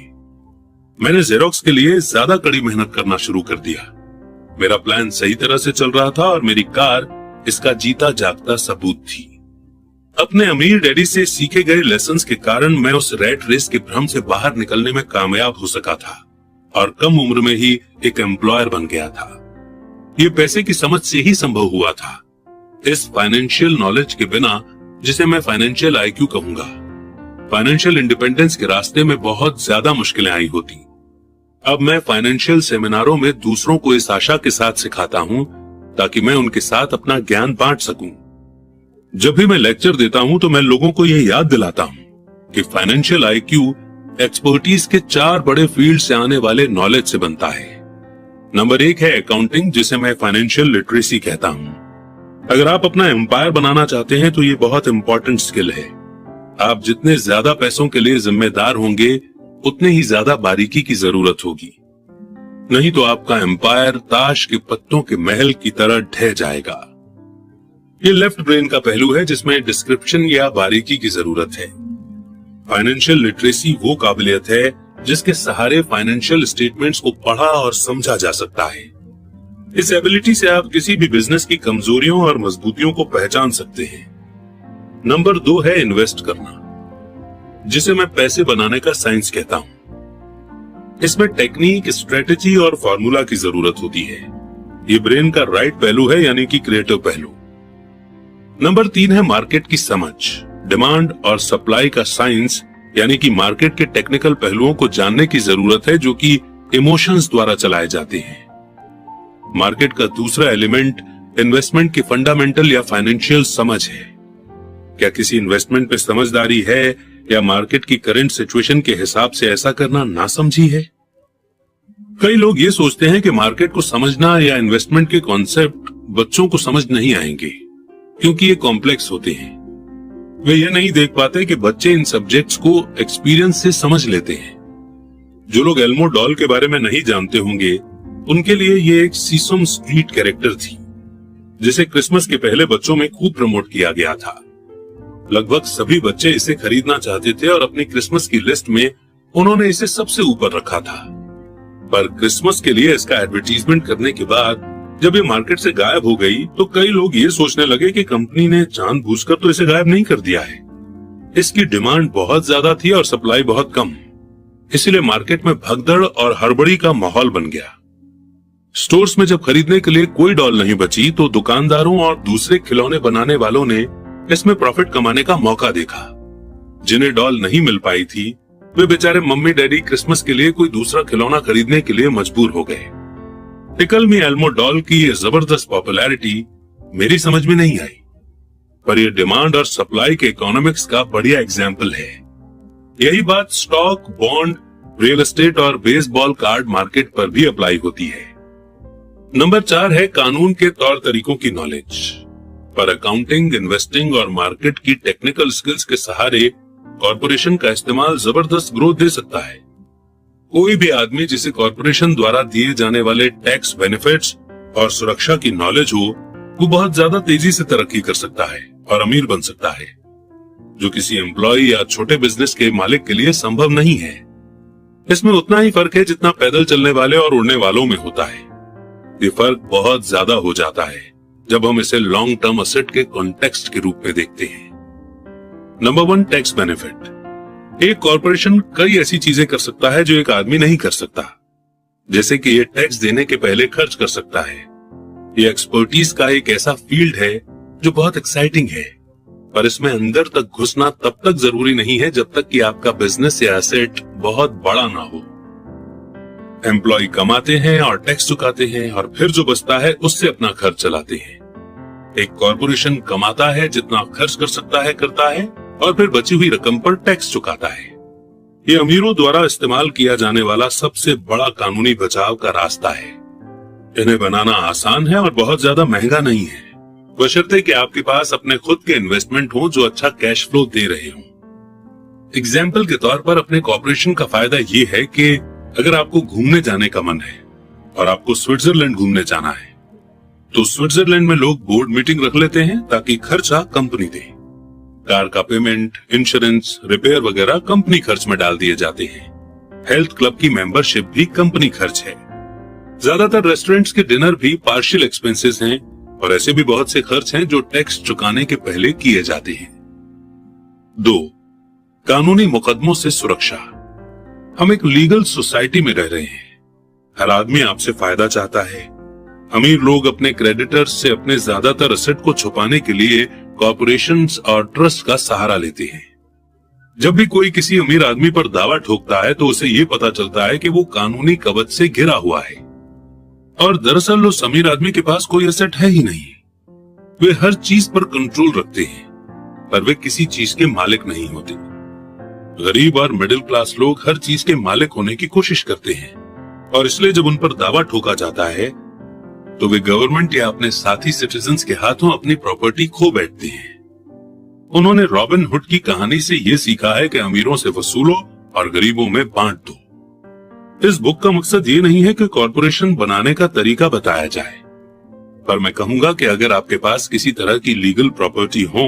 मैंने जेरोक्स के लिए ज्यादा कड़ी मेहनत करना शुरू कर दिया। मेरा प्लान सही तरह से चल रहा था और मेरी कार इसका जीता जागता सबूत थी। अपने अमीर डैडी से सीखे गए लेसन्स के कारण मैं उस रैट रेस के भ्रम से बाहर निकलने में कामयाब हो सका था और कम उम्र में ही एक एम्प्लॉयर बन गया था। ये पैसे की समझ से ही संभव हुआ था। इस फाइनेंशियल नॉलेज के बिना, जिसे मैं फाइनेंशियल आईक्यू कहूंगा, फाइनेंशियल इंडिपेंडेंस के रास्ते में बहुत ज्यादा मुश्किलें आई होती। अब मैं फाइनेंशियल सेमिनारों में दूसरों को इस आशा के साथ सिखाता हूं ताकि मैं उनके साथ अपना ज्ञान बांट सकूं। जब भी मैं लेक्चर देता हूं तो मैं लोगों को यह याद दिलाता हूं कि फाइनेंशियल आईक्यू एक्सपर्टीज के 4 बड़े फील्ड से आने वाले नॉलेज से बनता है। नंबर 1 है अकाउंटिंग, जिसे मैं फाइनेंशियल लिटरेसी कहता हूं। अगर आप अपना एम्पायर बनाना चाहते हैं तो ये बहुत इंपॉर्टेंट स्किल है। आप जितने ज्यादा पैसों के लिए जिम्मेदार होंगे, उतने ही ज्यादा बारीकी की जरूरत होगी। नहीं तो आपका एम्पायर ताश के पत्तों के महल की तरह ढह जाएगा। ये लेफ्ट ब्रेन का पहलू है जिसमें डिस्क्रिप्शन या बारीकी की जरूरत है। फाइनेंशियल लिटरेसी वो काबिलियत है जिसके सहारे फाइनेंशियल स्टेटमेंट्स को पढ़ा और समझा जा सकता है। इस एबिलिटी से आप किसी भी बिजनेस की कमजोरियों और मजबूतियों को पहचान सकते हैं। नंबर 2 है इन्वेस्ट करना, जिसे मैं पैसे बनाने का साइंस कहता हूं। इसमें टेक्निक, स्ट्रेटेजी और फॉर्मूला की जरूरत होती है। ये ब्रेन का राइट पहलू है, यानी कि क्रिएटिव पहलू। नंबर 3 है मार्केट की समझ, डिमांड और सप्लाई का साइंस, यानी कि मार्केट के टेक्निकल पहलुओं को जानने की जरूरत है जो कि इमोशंस द्वारा चलाए जाते हैं। मार्केट का दूसरा एलिमेंट इन्वेस्टमेंट की फंडामेंटल या फाइनेंशियल समझ है। क्या किसी इन्वेस्टमेंट पे समझदारी है या मार्केट की करंट सिचुएशन के हिसाब से ऐसा करना नासमझी है? कई लोग ये सोचते हैं कि मार्केट को समझना या इन्वेस्टमेंट के कॉन्सेप्ट बच्चों को समझ नहीं आएंगे क्योंकि ये कॉम्प्लेक्स होते हैं। वे ये नहीं देख पाते कि बच्चे इन सब्जेक्ट्स को एक्सपीरियंस से समझ लेते हैं। जो लोग एल्मो डॉल के बारे में नहीं जानते होंगे, उनके लिए ये एक सीसम स्ट्रीट कैरेक्टर थी, जिसे क्रिसमस के पहले बच्चों में खूब प्रमोट किया गया था। लगभग सभी बच्चे इसे खरीदना चाहते थे और अपनी क्रिसमस की लिस्ट में उन्होंने इसे सबसे ऊपर रखा था। पर क्रिसमस के लिए इसका एडवर्टीजमेंट करने के बाद जब ये मार्केट से गायब हो गई तो कई लोग ये सोचने लगे कि कंपनी ने जानबूझकर तो इसे गायब नहीं कर दिया है। इसकी डिमांड बहुत ज्यादा थी और सप्लाई बहुत कम, इसीलिए मार्केट में भगदड़ और हड़बड़ी का माहौल बन गया। स्टोर्स में जब खरीदने के लिए कोई डॉल नहीं बची तो दुकानदारों और दूसरे खिलौने बनाने वालों ने इसमें प्रॉफिट कमाने का मौका देखा। जिन्हें डॉल नहीं मिल पाई थी, वे बेचारे मम्मी डैडी क्रिसमस के लिए कोई दूसरा खिलौना खरीदने के लिए मजबूर हो गए। टिकल मी एल्मो डॉल की ये जबरदस्त पॉपुलैरिटी मेरी समझ में नहीं आई, पर यह डिमांड और सप्लाई के इकोनॉमिक्स का बढ़िया एग्जाम्पल है। यही बात स्टॉक, बॉन्ड, रियल एस्टेट और बेसबॉल कार्ड मार्केट पर भी अप्लाई होती है। नंबर 4 है कानून के तौर तरीकों की नॉलेज। पर अकाउंटिंग, इन्वेस्टिंग और मार्केट की टेक्निकल स्किल्स के सहारे कॉर्पोरेशन का इस्तेमाल जबरदस्त ग्रोथ दे सकता है। कोई भी आदमी जिसे कॉर्पोरेशन द्वारा दिए जाने वाले टैक्स बेनिफिट्स और सुरक्षा की नॉलेज हो, वो बहुत ज्यादा तेजी से तरक्की कर सकता है और अमीर बन सकता है, जो किसी एम्प्लॉय या छोटे बिजनेस के मालिक के लिए संभव नहीं है। इसमें उतना ही फर्क है जितना पैदल चलने वाले और उड़ने वालों में होता है। ये फर्क बहुत ज्यादा हो जाता है जब हम इसे लॉन्ग टर्म असेट के कॉन्टेक्स्ट के रूप में देखते हैं। Number 1, tax benefit. एक कॉर्पोरेशन कई ऐसी चीजें कर सकता है जो एक आदमी नहीं कर सकता, जैसे कि ये टैक्स देने के पहले खर्च कर सकता है। ये एक्सपर्टीज का एक ऐसा फील्ड है जो बहुत एक्साइटिंग है। पर इसमें अंदर तक घुसना तब तक जरूरी नहीं है जब तक कि आपका बिजनेस या एसेट बहुत बड़ा ना हो। एम्प्लॉय कमाते हैं और टैक्स चुकाते हैं और फिर जो बचता है उससे अपना खर्च चलाते हैं। एक कॉर्पोरेशन कमाता है, जितना खर्च कर सकता है करता है और फिर बची हुई रकम पर टैक्स चुकाता है। ये अमीरों द्वारा इस्तेमाल किया जाने वाला सबसे बड़ा कानूनी बचाव का रास्ता है। इन्हें बनाना आसान है और बहुत ज्यादा महंगा नहीं है, बशर्ते कि आपके पास अपने खुद के इन्वेस्टमेंट हो जो अच्छा कैश फ्लो दे रहे हो। एग्जाम्पल के तौर पर अपने कॉर्पोरेशन का फायदा ये है कि अगर आपको घूमने जाने का मन है और आपको स्विट्जरलैंड घूमने जाना है, तो स्विट्जरलैंड में लोग बोर्ड मीटिंग रख लेते हैं ताकि खर्चा कंपनी दे। कार का पेमेंट, इंश्योरेंस, रिपेयर वगैरह कंपनी खर्च में डाल दिए जाते हैं। हेल्थ क्लब की मेंबरशिप भी कंपनी खर्च है। ज्यादातर रेस्टोरेंट्स के डिनर भी पार्शियल एक्सपेंसेस हैं और ऐसे भी बहुत से खर्च हैं जो टैक्स चुकाने के पहले किए जाते हैं। 2. कानूनी मुकदमों से सुरक्षा। हम एक लीगल सोसाइटी में रह रहे हैं। हर आदमी आपसे फायदा चाहता है। अमीर लोग अपने क्रेडिटर्स से अपने ज्यादातर एसेट को छुपाने के लिए कॉर्पोरेशंस और ट्रस्ट का सहारा लेते हैं। जब भी कोई किसी अमीर आदमी पर दावा ठोकता है तो उसे ये पता चलता है कि वो कानूनी कवच से घिरा हुआ है और दरअसल उस अमीर आदमी के पास कोई एसेट है ही नहीं। वे हर चीज पर कंट्रोल रखते हैं पर वे किसी चीज के मालिक नहीं होते। गरीब और मिडिल क्लास लोग हर चीज के मालिक होने की कोशिश करते हैं और इसलिए जब उन पर दावा ठोका जाता है तो वे गवर्नमेंट या अपने साथी सिटीजन्स के हाथों अपनी प्रॉपर्टी खो बैठते हैं। उन्होंने रॉबिन हुड की कहानी से यह सीखा है कि अमीरों से वसूलो और गरीबों में बांट दो। इस बुक का मकसद ये नहीं है कि कॉर्पोरेशन बनाने का तरीका बताया जाए, पर मैं कहूंगा कि अगर आपके पास किसी तरह की लीगल प्रॉपर्टी हो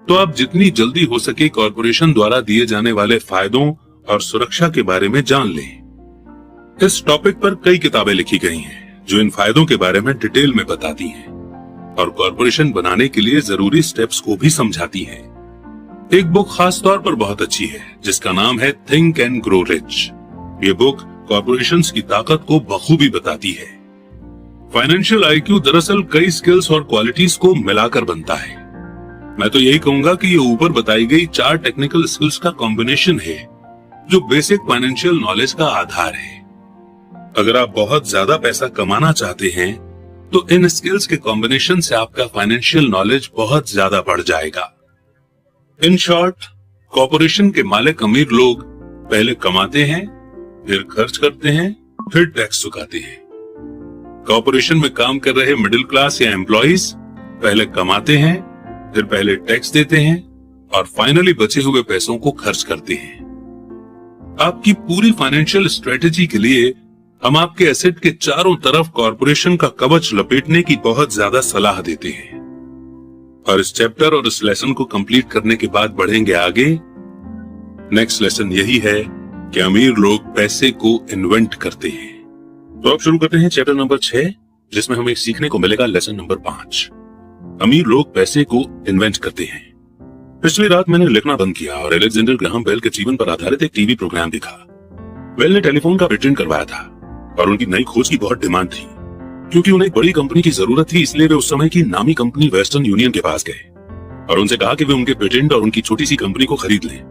तो आप जितनी जल्दी हो सके कॉर्पोरेशन द्वारा दिए जाने वाले फायदों और सुरक्षा के बारे में जान लें। इस टॉपिक पर कई किताबें लिखी गई हैं जो इन फायदों के बारे में डिटेल में बताती हैं और कॉर्पोरेशन बनाने के लिए जरूरी स्टेप्स को भी समझाती हैं। एक बुक खास तौर पर बहुत अच्छी है जिसका नाम है थिंक एंड ग्रो रिच। ये बुक कॉर्पोरेशंस की ताकत को बखूबी बताती है। फाइनेंशियल आईक्यू दरअसल कई स्किल्स और क्वालिटीज को मिलाकर बनता है। मैं तो यही कहूंगा कि ये ऊपर बताई गई 4 टेक्निकल स्किल्स का कॉम्बिनेशन है जो बेसिक फाइनेंशियल नॉलेज का आधार है। अगर आप बहुत ज्यादा पैसा कमाना चाहते हैं तो इन स्किल्स के कॉम्बिनेशन से आपका फाइनेंशियल नॉलेज बहुत ज्यादा बढ़ जाएगा। इन शॉर्ट, कॉर्पोरेशन के मालिक अमीर लोग पहले कमाते हैं, फिर खर्च करते हैं, फिर टैक्स चुकाते हैं। कॉर्पोरेशन में काम कर रहे मिडिल क्लास या एम्प्लॉइज पहले कमाते हैं, फिर पहले टैक्स देते हैं और फाइनली बचे हुए पैसों को खर्च करते हैं। आपकी पूरी फाइनेंशियल स्ट्रेटेजी के लिए हम आपके एसेट के चारों तरफ कॉर्पोरेशन का कवच लपेटने की बहुत ज्यादा सलाह देते हैं और इस चैप्टर और इस लेसन को कंप्लीट करने के बाद बढ़ेंगे आगे। नेक्स्ट लेसन यही है कि अमीर लोग पैसे को इन्वेंट करते हैं। तो अब शुरू करते हैं चैप्टर नंबर 6 जिसमें हमें सीखने को मिलेगा लेसन नंबर 5। अमीर लोग पैसे को इन्वेंट करते हैं। पिछली रात मैंने लिखना बंद किया और अलेक्जेंडर ग्राहम बेल के जीवन पर आधारित एक टीवी प्रोग्राम देखा। बेल ने टेलीफोन का पेटेंट करवाया था और उनकी नई खोज की बहुत डिमांड थी। क्योंकि उन्हें एक बड़ी कंपनी की जरूरत थी, इसलिए वे उस समय की नामी कंपनी वेस्टर्न यूनियन के पास गए और उनसे कहा कि वे उनके पेटेंट और उनकी छोटी सी कंपनी को खरीद लें।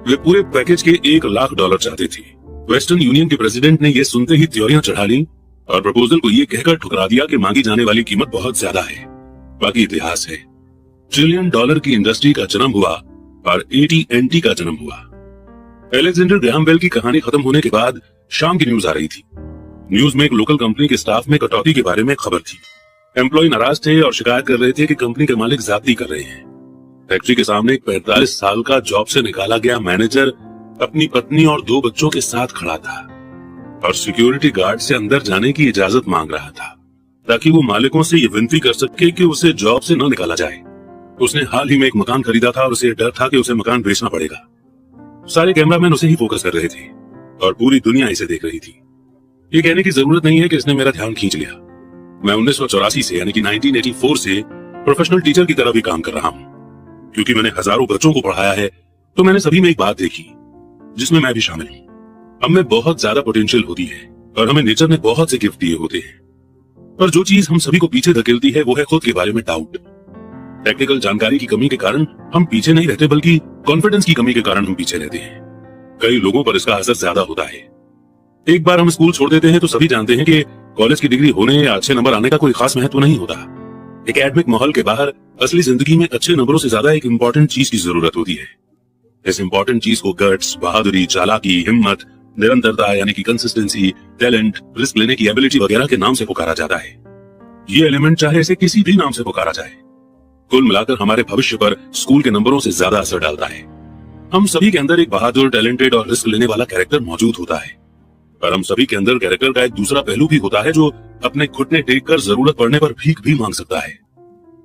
वे पूरे पैकेज के $1 लाख चाहते थे। वेस्टर्न यूनियन के प्रेसिडेंट ने यह सुनते ही त्योरियां चढ़ा ली और प्रपोजल को ये कहकर ठुकरा दिया कि मांगी जाने वाली कीमत बहुत ज्यादा है। बाकी इतिहास है। $1 ट्रिलियन की इंडस्ट्री का जन्म हुआ और AT&T का जन्म हुआ। अलेक्जेंडर ग्राहम बेल की कहानी खत्म होने के बाद शाम की न्यूज आ रही थी। न्यूज में एक लोकल कंपनी के स्टाफ में कटौती के बारे में खबर थी। एम्प्लॉय नाराज थे और शिकायत कर रहे थे कि कंपनी के मालिक ज्यादती कर रहे हैं। फैक्ट्री के सामने एक 45 साल का जॉब से निकाला गया मैनेजर अपनी पत्नी और 2 बच्चों के साथ खड़ा था और सिक्योरिटी गार्ड से अंदर जाने की इजाजत मांग रहा था ताकि वो मालिकों से ये विनती कर सके कि उसे जॉब से न निकाला जाए। उसने हाल ही में एक मकान खरीदा था और उसे डर था कि उसे मकान बेचना पड़ेगा। सारे कैमरामैन उसे ही फोकस कर रहे थे और पूरी दुनिया इसे देख रही थी। ये कहने की जरूरत नहीं है कि इसने मेरा ध्यान खींच लिया। मैं 1984 से यानी कि 1984 से प्रोफेशनल टीचर की तरह भी काम कर रहा हूँ। क्योंकि मैंने हजारों बच्चों को पढ़ाया है तो मैंने सभी में एक बात देखी जिसमें मैं भी शामिल हूँ। हम में बहुत ज्यादा पोटेंशियल होती है और हमें नेचर ने बहुत से गिफ्ट दिए होते हैं, पर जो चीज हम सभी को पीछे धकेलती है वो है खुद के बारे में डाउट। टेक्निकल जानकारी की कमी के कारण हम पीछे नहीं रहते, बल्कि कॉन्फिडेंस की कमी के कारण हम पीछे रहते हैं। कई लोगों पर इसका असर ज्यादा होता है। एक बार हम स्कूल छोड़ देते हैं तो सभी जानते हैं कि कॉलेज की डिग्री होने या अच्छे नंबर आने का कोई खास महत्व नहीं होता। एकेडमिक माहौल के बाहर असली जिंदगी में अच्छे नंबरों से ज्यादा एक इंपॉर्टेंट चीज की जरूरत होती है। इस इंपॉर्टेंट चीज को गट्स, बहादुरी, चालाकी, हिम्मत, निरंतरता यानी कि कंसिस्टेंसी, टैलेंट, रिस्क लेने की एबिलिटी वगैरह के नाम से पुकारा जाता है। ये एलिमेंट चाहे इसे किसी भी नाम से पुकारा जाए, कुल मिलाकर हमारे भविष्य पर स्कूल के नंबरों से ज्यादा असर डालता है। हम सभी के अंदर एक बहादुर, टैलेंटेड और रिस्क लेने वाला कैरेक्टर मौजूद होता है, पर हम सभी के अंदर कैरेक्टर का एक दूसरा पहलू भी होता है जो अपने घुटने टेक कर जरूरत पड़ने पर भीख भी मांग सकता है।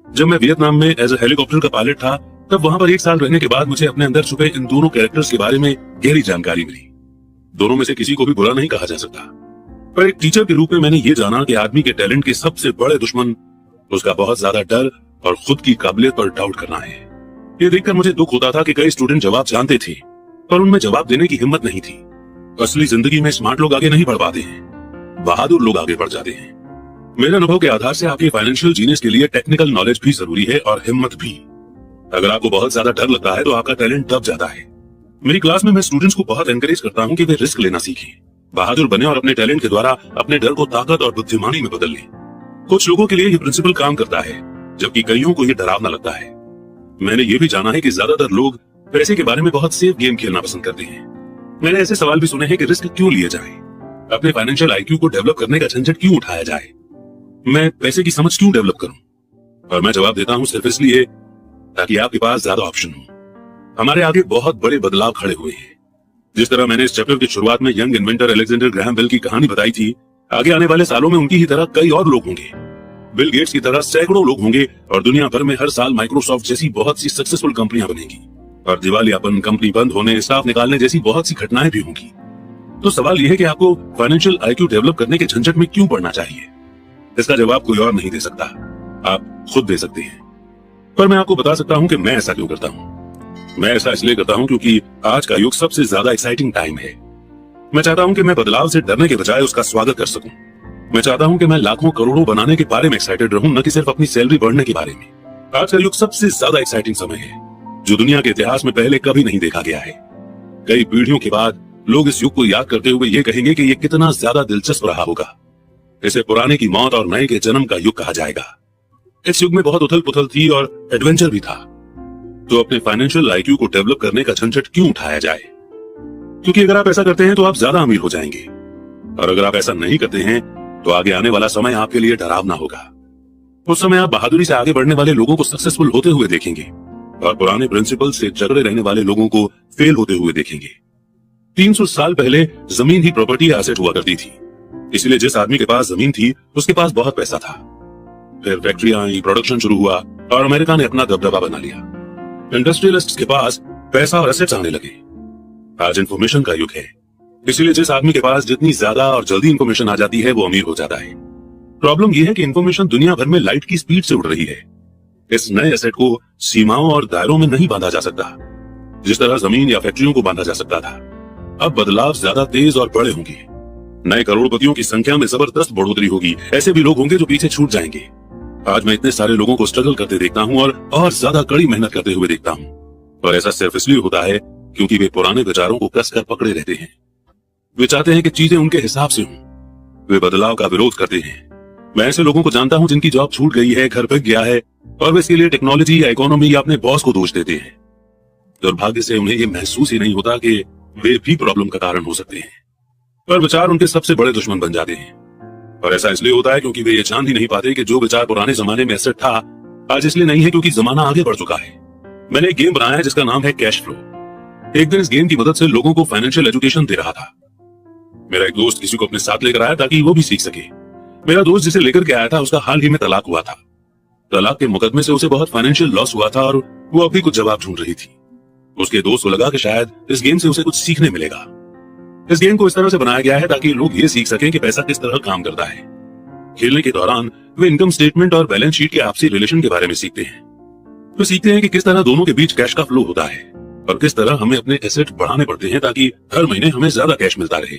जब मैं वियतनाम में एज ए हेलीकॉप्टर का पायलट था, तब वहां पर 1 साल रहने के बाद मुझे अपने अंदर छुपे इन दोनों कैरेक्टर्स के बारे में गहरी जानकारी मिली। दोनों में से किसी को भी बुरा नहीं कहा जा सकता, पर एक टीचर के रूप में मैंने ये जाना कि आदमी के टैलेंट के सबसे बड़े दुश्मन उसका बहुत ज्यादा डर और खुद की काबिलियत पर डाउट करना है। ये देखकर मुझे दुख होता था कि कई स्टूडेंट जवाब जानते थे, पर उनमें जवाब देने की हिम्मत नहीं थी। असली जिंदगी में स्मार्ट लोग आगे नहीं बढ़ पाते हैं, बहादुर लोग आगे बढ़ जाते हैं। मेरे अनुभव के आधार से आपके फाइनेंशियल जीनियस के लिए टेक्निकल नॉलेज भी जरूरी है और हिम्मत भी। अगर आपको बहुत ज्यादा डर लगता है तो आपका टैलेंट दब जाता है। मेरी क्लास में मैं स्टूडेंट्स को बहुत एनकरेज करता हूँ कि वे रिस्क लेना सीखें, बहादुर बने और अपने टैलेंट के द्वारा अपने डर को ताकत और बुद्धिमानी में बदल लें। कुछ लोगों के लिए ये प्रिंसिपल काम करता है, जबकि कईयों को ये डरावना लगता है। मैंने ये भी जाना है कि ज्यादातर लोग पैसे के बारे में बहुत सेफ गेम खेलना पसंद करते हैं। मैंने ऐसे सवाल भी सुने हैं कि रिस्क क्यों लिए जाए, अपने फाइनेंशियल आईक्यू को डेवलप करने का झंझट क्यों उठाया जाए, मैं पैसे की समझ क्यों डेवलप करूं। और मैं जवाब देता हूं सिर्फ इसलिए ताकि आपके पास ज्यादा ऑप्शन हो। हमारे आगे बहुत बड़े बदलाव खड़े हुए हैं। जिस तरह मैंने इस चैप्टर की शुरुआत में young inventor Alexander Graham Bell की कहानी बताई थी, आगे आने वाले सालों में उनकी ही तरह कई और लोग होंगे। बिल गेट्स की तरह सैकड़ों लोग होंगे और दुनिया भर में हर साल माइक्रोसॉफ्ट जैसी बहुत सी सक्सेसफुल कंपनियां बनेंगी और दिवालियापन, कंपनी बंद होने, स्टाफ निकालने जैसी बहुत सी घटनाएं भी होंगी। तो सवाल यह है कि आपको फाइनेंशियल आईक्यू डेवलप करने के झंझट में क्यों पड़ना चाहिए? इसका जवाब कोई और नहीं दे सकता, आप खुद दे सकते हैं। पर मैं आपको बता सकता हूं कि मैं ऐसा क्यों करता हूं। मैं ऐसा इसलिए करता हूं क्योंकि आज का युग सबसे ज्यादा एक्साइटिंग टाइम है। मैं चाहता हूं कि मैं बदलाव से डरने के बजाय उसका स्वागत कर सकूं। मैं चाहता हूं कि मैं लाखों करोड़ों बनाने के बारे में एक्साइटेड रहूं, न कि सिर्फ अपनी सैलरी बढ़ने के बारे में। आज का युग सबसे ज्यादा एक्साइटिंग समय है जो दुनिया के इतिहास में पहले कभी नहीं देखा गया है। कई पीढ़ियों के बाद लोग इस युग को याद करते हुए ये कहेंगे कि ये कितना ज्यादा दिलचस्प रहा होगा। इसे पुराने की मौत और नए के जन्म का युग कहा जाएगा। इस युग में बहुत उथल पुथल थी और एडवेंचर भी था। तो अपने फाइनेंशियल आईक्यू को डेवलप करने का झंझट क्यों उठाया जाए? क्योंकि अगर आप ऐसा करते हैं तो आप ज्यादा अमीर हो जाएंगे, और अगर आप ऐसा नहीं करते हैं तो आगे आने वाला समय आपके लिए डरावना होगा। उस समय आप बहादुरी से आगे बढ़ने वाले लोगों को सक्सेसफुल होते हुए देखेंगे और पुराने प्रिंसिपल से झगड़े रहने वाले लोगों को फेल होते हुए देखेंगे। 300 साल पहले जमीन ही प्रॉपर्टी एसेट हुआ करती थी, इसलिए जिस आदमी के पास जमीन थी उसके पास बहुत पैसा था। फिर फैक्ट्रियां आई, प्रोडक्शन शुरू हुआ और अमेरिका ने अपना दबदबा बना लिया। इंडस्ट्रियलिस्ट्स के पास पैसा और एसेट्स आने लगे। आज इंफॉर्मेशन का युग है, इसलिए जिस आदमी के पास जितनी ज्यादा और जल्दी इंफॉर्मेशन आ जाती है वो अमीर हो जाता है। प्रॉब्लम यह है कि इंफॉर्मेशन दुनिया भर में लाइट की स्पीड से उड़ रही है। इस नए एसेट को सीमाओं और दायरों में नहीं बांधा जा सकता, जिस तरह जमीन या फैक्ट्रियों को बांधा जा सकता था। अब बदलाव ज्यादा तेज और बड़े होंगे। नए करोड़पतियों की संख्या में जबरदस्त बढ़ोतरी होगी। ऐसे भी लोग होंगे जो पीछे छूट जाएंगे। आज मैं इतने सारे लोगों को स्ट्रगल करते देखता हूँ और ज्यादा कड़ी मेहनत करते हुए देखता हूँ, और ऐसा सिर्फ इसलिए होता है क्योंकि वे पुराने विचारों को कसकर पकड़े रहते हैं। वे चाहते हैं कि चीजें उनके हिसाब से हों। वे बदलाव का विरोध करते हैं। मैं ऐसे लोगों को जानता हूं जिनकी जॉब छूट गई है, घर बिक गया है, और वे इसके लिए टेक्नोलॉजी या इकोनॉमी या अपने बॉस को दोष देते हैं। दुर्भाग्य से उन्हें यह महसूस ही नहीं होता कि वे भी प्रॉब्लम का कारण हो सकते हैं, पर विचार उनके सबसे बड़े दुश्मन बन जाते हैं। और ऐसा इसलिए होता है क्योंकि वे ये जान ही नहीं पाते कि जो विचार पुराने जमाने में एसेट था, आज इसलिए नहीं है क्योंकि जमाना आगे बढ़ चुका है। मैंने एक गेम बनाया है जिसका नाम है कैश फ्लो। एक दिन इस गेम की मदद से लोगों को फाइनेंशियल एजुकेशन दे रहा था। मेरा एक दोस्त किसी को अपने साथ लेकर आया ताकि वो भी सीख सके। मेरा दोस्त जिसे लेकर के आया था उसका हाल ही में तलाक हुआ था। तलाक के मुकदमे से उसे बहुत फाइनेंशियल लॉस हुआ था और वो अभी कुछ जवाब ढूंढ रही थी। उसके दोस्त को लगा कि शायद इस गेम से उसे कुछ सीखने मिलेगा। इस गेम को इस तरह से बनाया गया है ताकि लोग ये सीख सकें कि पैसा किस तरह काम करता है। खेलने के दौरान वे इनकम स्टेटमेंट और बैलेंस शीट के आपसी रिलेशन के बारे में सीखते हैं। वे सीखते हैं कि किस तरह दोनों के बीच कैश का फ्लो होता है और किस तरह हमें अपने एसेट बढ़ाने पड़ते हैं ताकि हर महीने हमें ज्यादा कैश मिलता रहे।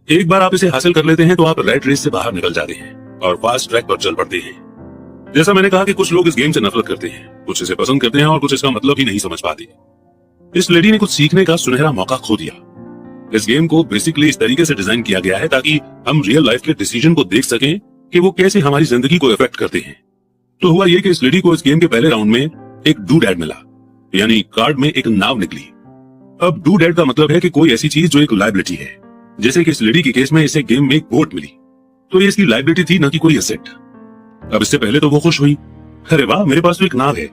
एक बार आप इसे हासिल कर लेते हैं तो आप रेड रेस से बाहर निकल जाते हैं और फास्ट ट्रैक पर चल पड़ते हैं। जैसा मैंने कहा कि कुछ लोग इस गेम से नफरत करते हैं, कुछ इसे पसंद करते हैं और कुछ इसका मतलब ही नहीं समझ पाते। इस लेडी ने कुछ सीखने का सुनहरा मौका खो दिया। इस गेम को बेसिकली इस तरीके से डिजाइन किया गया है ताकि हम रियल लाइफ के डिसीजन को देख सकें कि वो कैसे हमारी जिंदगी को इफेक्ट करते हैं। तो हुआ ये कि इस लेडी को इस गेम के पहले राउंड में एक डू डैड मिला, यानी कार्ड में एक नाव निकली। अब डू डैड का मतलब है कि कोई ऐसी चीज जो एक लायबिलिटी है, जैसे कि इस लेडी के केस में इसे गेम में एक बोट मिली, तो ये इसकी लायबिलिटी थी, न कि कोई एसेट। अब इससे पहले तो वो खुश हुई, अरे वाह मेरे पास तो एक नाव है।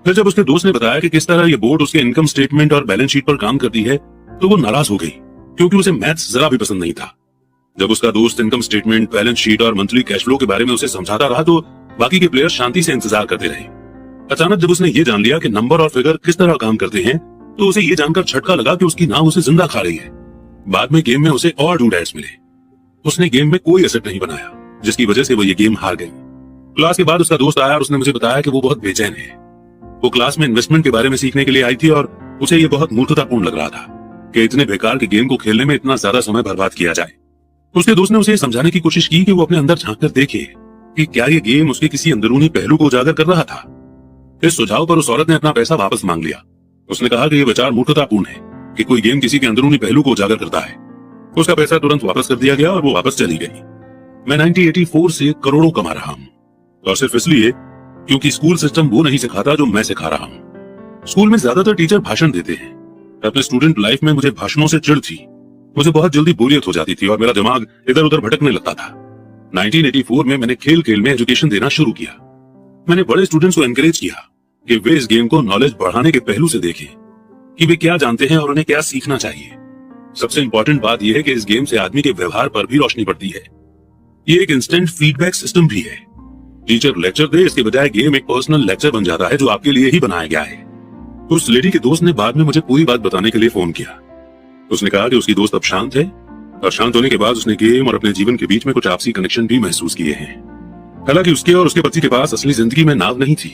फिर जब उसके दोस्त ने बताया कि किस तरह ये बोट उसके इनकम स्टेटमेंट और बैलेंस शीट पर काम करती है, तो वो नाराज हो गई, क्योंकि उसे मैथ्स जरा भी पसंद नहीं था। जब उसका दोस्त इनकम स्टेटमेंट, बैलेंस शीट और मंथली कैश फ्लो के बारे में उसे समझाता रहा, तो बाकी के प्लेयर शांति से इंतजार करते रहे। अचानक जब उसने ये जान लिया कि नंबर और फिगर किस तरह काम करते हैं, तो उसे ये जानकर झटका लगा कि उसकी नाव उसे जिंदा खा रही है। बाद में गेम में उसे और डू डैड्स मिले। उसने गेम में कोई एसेट नहीं बनाया, जिसकी वजह से वो ये गेम हार गई। क्लास के बाद उसका दोस्त आया और उसने मुझे बताया कि वो बहुत बेचैन है। वो क्लास में इन्वेस्टमेंट के बारे में सीखने के लिए आई थी और उसे ये बहुत मूर्खतापूर्ण लग रहा था कि इतने बेकार के गेम को खेलने में इतना ज्यादा समय बर्बाद किया जाए। उसके दोस्त ने उसे समझाने की कोशिश की कि वो अपने अंदर झांक कर देखे कि क्या ये गेम उसके किसी अंदरूनी पहलू को उजागर कर रहा था। इस सुझाव पर उस औरत ने अपना पैसा वापस मांग लिया। उसने कहा कि यह विचार मूर्खतापूर्ण है कि कोई गेम किसी के अंदरूनी पहलू को उजागर करता है। उसका पैसा तुरंत वापस कर दिया गया और वो वापस चली गई। मैं 1984 से करोड़ों कमा रहा हूँ, और सिर्फ इसलिए क्योंकि स्कूल सिस्टम वो नहीं सिखाता जो मैं सिखा रहा हूँ। स्कूल में ज्यादातर टीचर भाषण देते हैं। अपने स्टूडेंट लाइफ में मुझे भाषणों से चिढ़ थी। मुझे बहुत जल्दी बोरियत हो जाती थी और मेरा दिमाग इधर उधर भटकने लगता था। 1984 में मैंने खेल खेल में एजुकेशन देना शुरू किया। मैंने बड़े स्टूडेंट्स को एनकरेज किया कि वे इस गेम को नॉलेज बढ़ाने के पहलू से देखें, कि वे क्या जानते हैं और उन्हें क्या सीखना चाहिए। सबसे इंपॉर्टेंट बात यह है कि इस गेम से आदमी के व्यवहार पर भी रोशनी पड़ती है। ये एक इंस्टेंट फीडबैक सिस्टम भी है। टीचर लेक्चर दे, इसके बजाय गेम एक पर्सनल लेक्चर बन जाता है जो आपके लिए ही बनाया गया है। उस लेडी के दोस्त ने बाद में मुझे पूरी बात बताने के लिए फोन किया। उसने कहा कि उसकी दोस्त अब शांत है, और शांत होने के बाद उसने गेम और अपने जीवन के बीच में कुछ आपसी कनेक्शन भी महसूस किए हैं। हालांकि उसके और उसके पति के पास असली जिंदगी में नाव नहीं थी,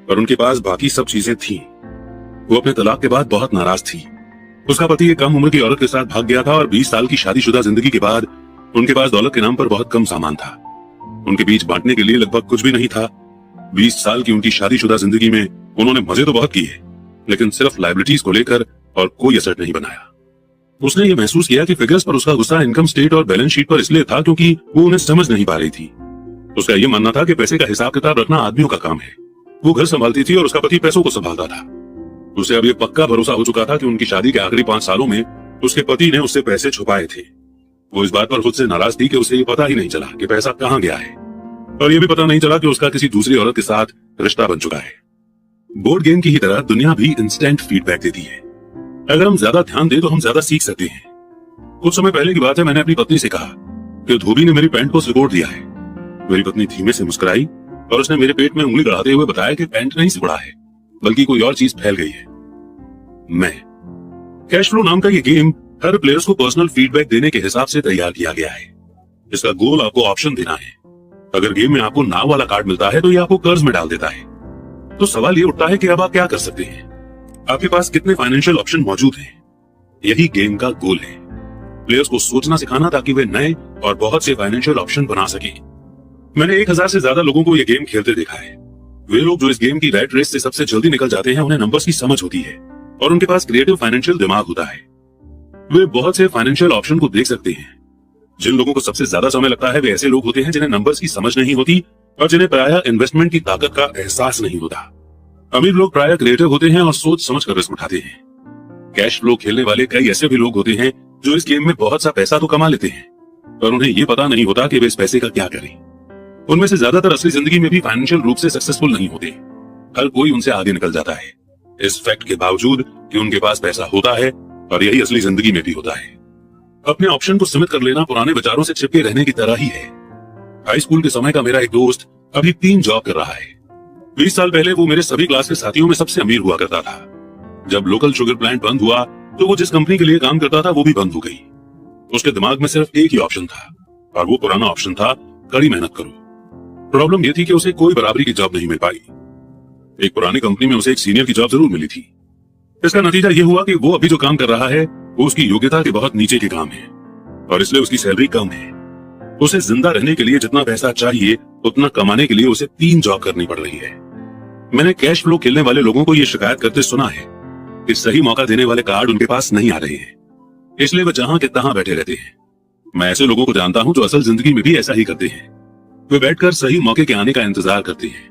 पर उनके पास बाकी सब चीजें थीं। वो अपने तलाक के बाद बहुत नाराज थी। उसका पति एक कम उम्र की औरत के साथ भाग गया था और 20 साल की शादीशुदा जिंदगी के बाद उनके पास दौलत के नाम पर बहुत कम सामान था। उनके बीच बांटने के लिए लगभग कुछ भी नहीं था। 20 साल की उनकी शादीशुदा जिंदगी में उन्होंने मजे तो बहुत किए, लेकिन सिर्फ लायबिलिटीज को लेकर और कोई एसेट नहीं बनाया। उसने ये महसूस किया कि फिगर्स पर उसका गुस्सा इनकम स्टेट और बैलेंस शीट पर इसलिए था क्योंकि वो उन्हें समझ नहीं पा रही थी। उसका ये मानना था कि पैसे का हिसाब किताब रखना आदमियों का काम है। वो घर संभालती थी और उसका पति पैसों को संभालता था। उसे अब ये पक्का भरोसा हो चुका था कि उनकी शादी के आखिरी 5 सालों में उसके पति ने उससे पैसे छुपाए थे। वो इस बात पर खुद से नाराज थी कि उसे ये पता ही नहीं चला कि पैसा कहाँ गया है, और ये भी पता नहीं चला कि उसका किसी दूसरी औरत के साथ रिश्ता बन चुका है। बोर्ड गेम की ही तरह दुनिया भी इंस्टेंट फीडबैक देती है। अगर हम ज्यादा ध्यान दें तो हम ज्यादा सीख सकते हैं। कुछ समय पहले की बात है, मैंने अपनी पत्नी से कहा कि धोबी ने मेरी पैंट को सिकोड़ दिया है। मेरी पत्नी धीमे से मुस्कुराई और उसने मेरे पेट में उंगली गड़ाते हुए बताया कि पैंट नहीं सिकुड़ा है, बल्कि कोई और चीज फैल गई है। मैं कैश फ्लो नाम का ये गेम हर प्लेयर्स को पर्सनल फीडबैक देने के हिसाब से तैयार किया गया है। इसका गोल आपको ऑप्शन देना है। अगर गेम में आपको नाव वाला कार्ड मिलता है तो ये आपको कर्ज में डाल देता है। तो सवाल ये उठता है कि अब आप क्या कर सकते हैं। आपके पास कितने फाइनेंशियल ऑप्शन मौजूद हैं? यही गेम का गोल है, प्लेयर्स को सोचना सिखाना ताकि वे नए और बहुत से फाइनेंशियल ऑप्शन बना सकें। मैंने 1000 से ज्यादा लोगों को यह गेम खेलते देखा है। वे लोग जो इस गेम की रैट रेस से सबसे जल्दी निकल जाते हैं, उन्हें नंबर्स की समझ होती है और उनके पास क्रिएटिव फाइनेंशियल दिमाग होता है। वे बहुत से फाइनेंशियल ऑप्शन को देख सकते हैं। जिन लोगों को सबसे ज्यादा समय लगता है वे ऐसे लोग होते हैं जिन्हें नंबर्स की समझ नहीं होती और जिन्हें प्रायः इन्वेस्टमेंट की ताकत का एहसास नहीं होता। अमीर लोग प्रायः क्रिएटिव होते हैं और सोच समझ कर रिस्क उठाते हैं। कैश फ्लो खेलने वाले कई ऐसे भी लोग होते हैं जो इस गेम में बहुत सा पैसा तो कमा लेते हैं, पर उन्हें ये पता नहीं होता कि वे इस पैसे का क्या करें। उनमें से ज्यादातर असली जिंदगी में भी फाइनेंशियल रूप से सक्सेसफुल नहीं होते। हर कोई उनसे आगे निकल जाता है, इस फैक्ट के बावजूद कि उनके पास पैसा होता है, और यही असली जिंदगी में भी होता है। अपने ऑप्शन को सीमित कर लेना पुराने विचारों से चिपके रहने की तरह ही है। हाई स्कूल के समय का मेरा एक दोस्त अभी 3 जॉब कर रहा है। 20 साल पहले वो मेरे सभी क्लास के साथियों में सबसे अमीर हुआ करता था। जब लोकल शुगर प्लांट बंद हुआ तो वो जिस कंपनी के लिए काम करता था वो भी बंद हो गई। उसके दिमाग में सिर्फ एक ही ऑप्शन था, और वो पुराना ऑप्शन था, कड़ी मेहनत करो। प्रॉब्लम ये थी कि उसे कोई बराबरी की जॉब नहीं मिल पाई। एक पुरानी कंपनी में उसे एक सीनियर की जॉब जरूर मिली थी। इसका नतीजा ये हुआ कि वो अभी जो काम कर रहा है वो उसकी योग्यता के बहुत नीचे के काम है, और इसलिए उसकी सैलरी कम है। उसे जिंदा रहने के लिए जितना पैसा चाहिए उतना कमाने के लिए उसे 3 जॉब करनी पड़ रही है। मैंने कैश फ्लो खेलने वाले लोगों को यह शिकायत करते सुना है कि सही मौका देने वाले कार्ड उनके पास नहीं आ रहे हैं, इसलिए वे जहां के तहां बैठे रहते हैं। मैं ऐसे लोगों को जानता हूं जो असल जिंदगी में भी ऐसा ही करते हैं। वे बैठकर सही मौके के आने का इंतजार करते हैं।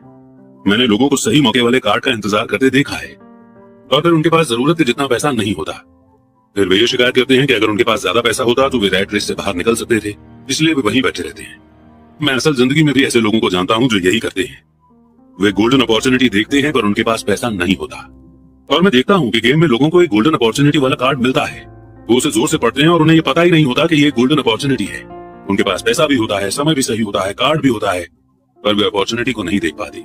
मैंने लोगों को सही मौके वाले कार्ड का इंतजार करते देखा है और फिर उनके पास जरूरत के जितना पैसा नहीं होता। फिर वे ये शिकायत करते हैं कि अगर उनके पास ज्यादा पैसा होता तो वे रैट रेस से बाहर निकल सकते थे, इसलिए वे वहीं बैठे रहते हैं। मैं असल जिंदगी में भी ऐसे लोगों को जानता हूं जो यही करते हैं। वे गोल्डन अपॉर्चुनिटी देखते हैं पर उनके पास पैसा नहीं होता। और मैं देखता हूं कि गेम में लोगों को एक गोल्डन अपॉर्चुनिटी वाला कार्ड मिलता है, वो उसे जोर से पढ़ते हैं और उन्हें ये पता ही नहीं होता कि ये गोल्डन अपॉर्चुनिटी है। उनके पास पैसा भी होता है, समय भी सही होता है, कार्ड भी होता है, पर वे अपॉर्चुनिटी को नहीं देख पाते।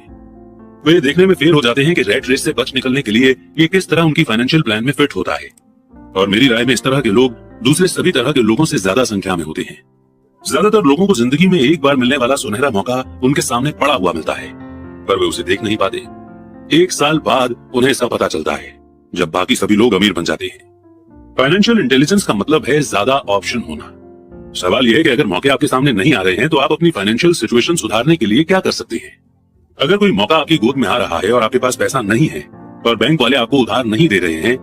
वे देखने में फेल हो जाते हैं कि रैट रेस से बच निकलने के लिए ये किस तरह उनकी फाइनेंशियल प्लान में फिट होता है। और मेरी राय में इस तरह के लोग दूसरे सभी तरह के लोगों से ज्यादा संख्या में होते हैं। ज्यादातर लोगों को जिंदगी में एक बार मिलने वाला सुनहरा मौका उनके सामने पड़ा हुआ मिलता है, पर वे उसे देख नहीं पाते। 1 साल बाद उन्हें सब पता चलता है जब बाकी सभी लोग अमीर बन जाते हैं। फाइनेंशियल इंटेलिजेंस का मतलब है ज्यादा ऑप्शन होना। सवाल यह है कि अगर मौके आपके सामने नहीं आ रहे हैं तो आप अपनी फाइनेंशियल सिचुएशन सुधारने के लिए क्या कर सकते हैं। अगर कोई मौका आपकी गोद में आ रहा है और आपके पास पैसा नहीं है और बैंक वाले आपको उधार नहीं दे रहे हैं,